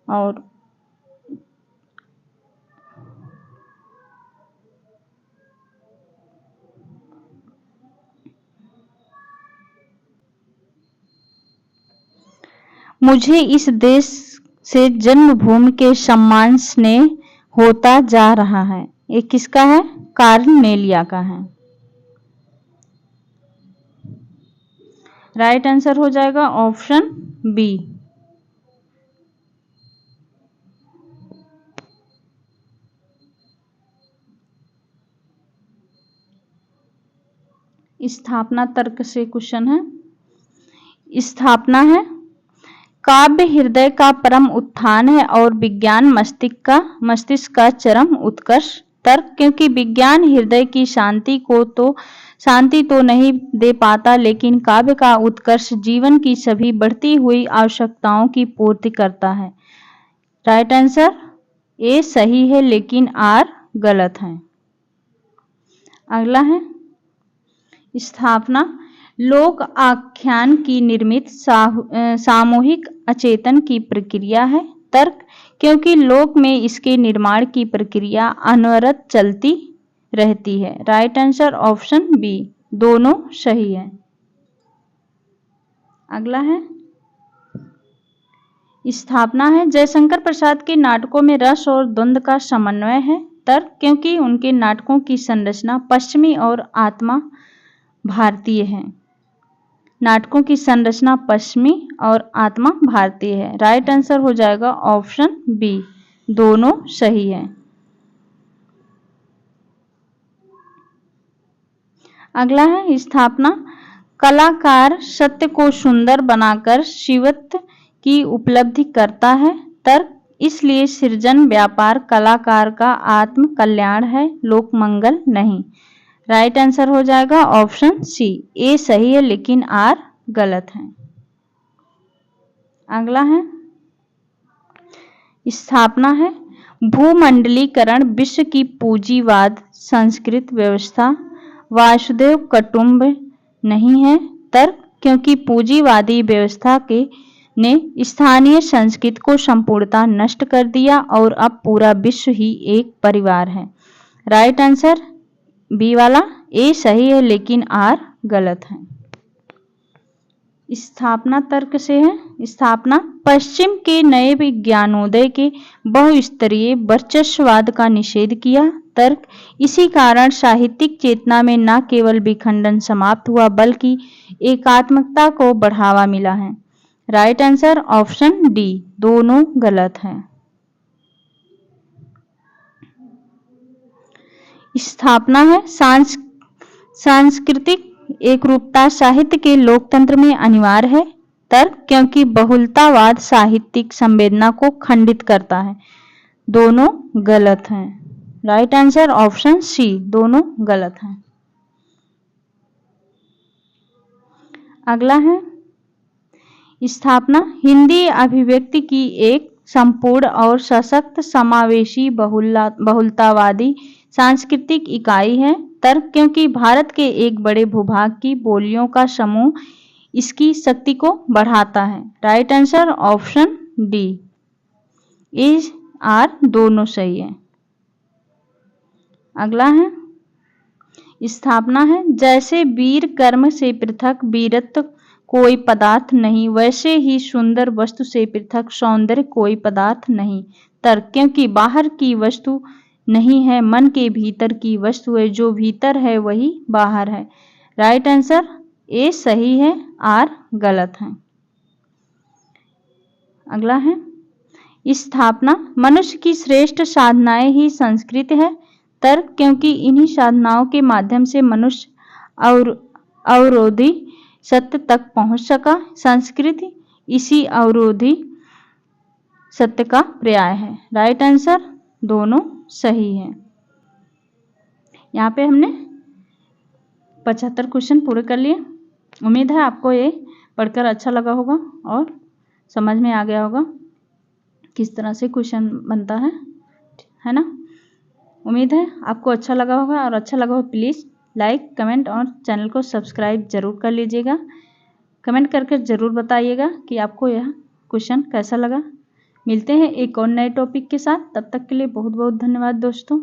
और मुझे इस देश से जन्मभूमि के सम्मान स्नेह होता जा रहा है। ये किसका है? कार्नेलिया का है। राइट आंसर हो जाएगा ऑप्शन बी। स्थापना तर्क से क्वेश्चन है। स्थापना है काव्य हृदय का परम उत्थान है और विज्ञान मस्तिष्क का चरम उत्कर्ष। तर्क, क्योंकि विज्ञान हृदय की शांति तो नहीं दे पाता, लेकिन काव्य का उत्कर्ष जीवन की सभी बढ़ती हुई आवश्यकताओं की पूर्ति करता है। राइट आंसर ए सही है, लेकिन आर गलत है। अगला है स्थापना लोक आख्यान की निर्मित सामूहिक अचेतन की प्रक्रिया है। तर्क, क्योंकि लोक में इसके निर्माण की प्रक्रिया अनवरत चलती रहती है। राइट आंसर ऑप्शन बी, दोनों सही है। अगला है स्थापना है जयशंकर प्रसाद के नाटकों में रस और द्वंद्व का समन्वय है। तर्क, क्योंकि उनके नाटकों की संरचना पश्चिमी और आत्मा भारतीय है। नाटकों की संरचना पश्चिमी और आत्मा भारतीय है। राइट आंसर हो जाएगा ऑप्शन बी, दोनों सही है। अगला है स्थापना कलाकार सत्य को सुंदर बनाकर शिवत्व की उपलब्धि करता है। तर्क, इसलिए सृजन व्यापार कलाकार का आत्म कल्याण है, लोक मंगल नहीं। राइट आंसर हो जाएगा ऑप्शन सी, ए सही है, लेकिन आर गलत है। अगला है स्थापना है भूमंडलीकरण विश्व की पूंजीवाद संस्कृत व्यवस्था वासुदेव कुटुंब नहीं है। तर्क, क्योंकि पूंजीवादी व्यवस्था ने स्थानीय संस्कृति को संपूर्णतः नष्ट कर दिया और अब पूरा विश्व ही एक परिवार है। राइट आंसर बी वाला, ए सही है, लेकिन आर गलत है। स्थापना तर्क से है स्थापना पश्चिम के नए विज्ञानोदय के बहुस्तरीय वर्चस्ववाद का निषेध किया। तर्क, इसी कारण साहित्यिक चेतना में न केवल विखंडन समाप्त हुआ बल्कि एकात्मकता को बढ़ावा मिला है। राइट आंसर ऑप्शन डी, दोनों गलत हैं। स्थापना है सांस्कृतिक एकरूपता साहित्य के लोकतंत्र में अनिवार्य है। तर्क, क्योंकि बहुलतावाद साहित्यिक संवेदना को खंडित करता है। दोनों गलत हैं। राइट आंसर ऑप्शन सी, दोनों गलत हैं। अगला है स्थापना हिंदी अभिव्यक्ति की एक संपूर्ण और सशक्त समावेशी बहुलतावादी सांस्कृतिक इकाई है। तर्क, क्योंकि भारत के एक बड़े भूभाग की बोलियों का समूह इसकी शक्ति को बढ़ाता है। Right answer option D, is R दोनों सही है। अगला है स्थापना है जैसे वीर कर्म से पृथक वीरत्व कोई पदार्थ नहीं, वैसे ही सुंदर वस्तु से पृथक सौंदर्य कोई पदार्थ नहीं। तर्क, क्योंकि बाहर की वस्तु नहीं है, मन के भीतर की वस्तु है, जो भीतर है वही बाहर है। राइट आंसर ए सही है, आर गलत है। अगला है स्थापना मनुष्य की श्रेष्ठ साधनाएं ही संस्कृति है। तर्क, क्योंकि इन्हीं साधनाओं के माध्यम से मनुष्य अवरोधी सत्य तक पहुंच सका। संस्कृति इसी अवरोधी सत्य का पर्याय है। राइट आंसर दोनों सही है। यहाँ पे हमने 75 क्वेश्चन पूरे कर लिए। उम्मीद है आपको ये पढ़कर अच्छा लगा होगा और समझ में आ गया होगा किस तरह से क्वेश्चन बनता है ना। उम्मीद है आपको अच्छा लगा होगा, और अच्छा लगा हो प्लीज़ लाइक, कमेंट और चैनल को सब्सक्राइब जरूर कर लीजिएगा। कमेंट करके ज़रूर बताइएगा कि आपको यह क्वेश्चन कैसा लगा। मिलते हैं एक और नए टॉपिक के साथ, तब तक के लिए बहुत बहुत धन्यवाद दोस्तों।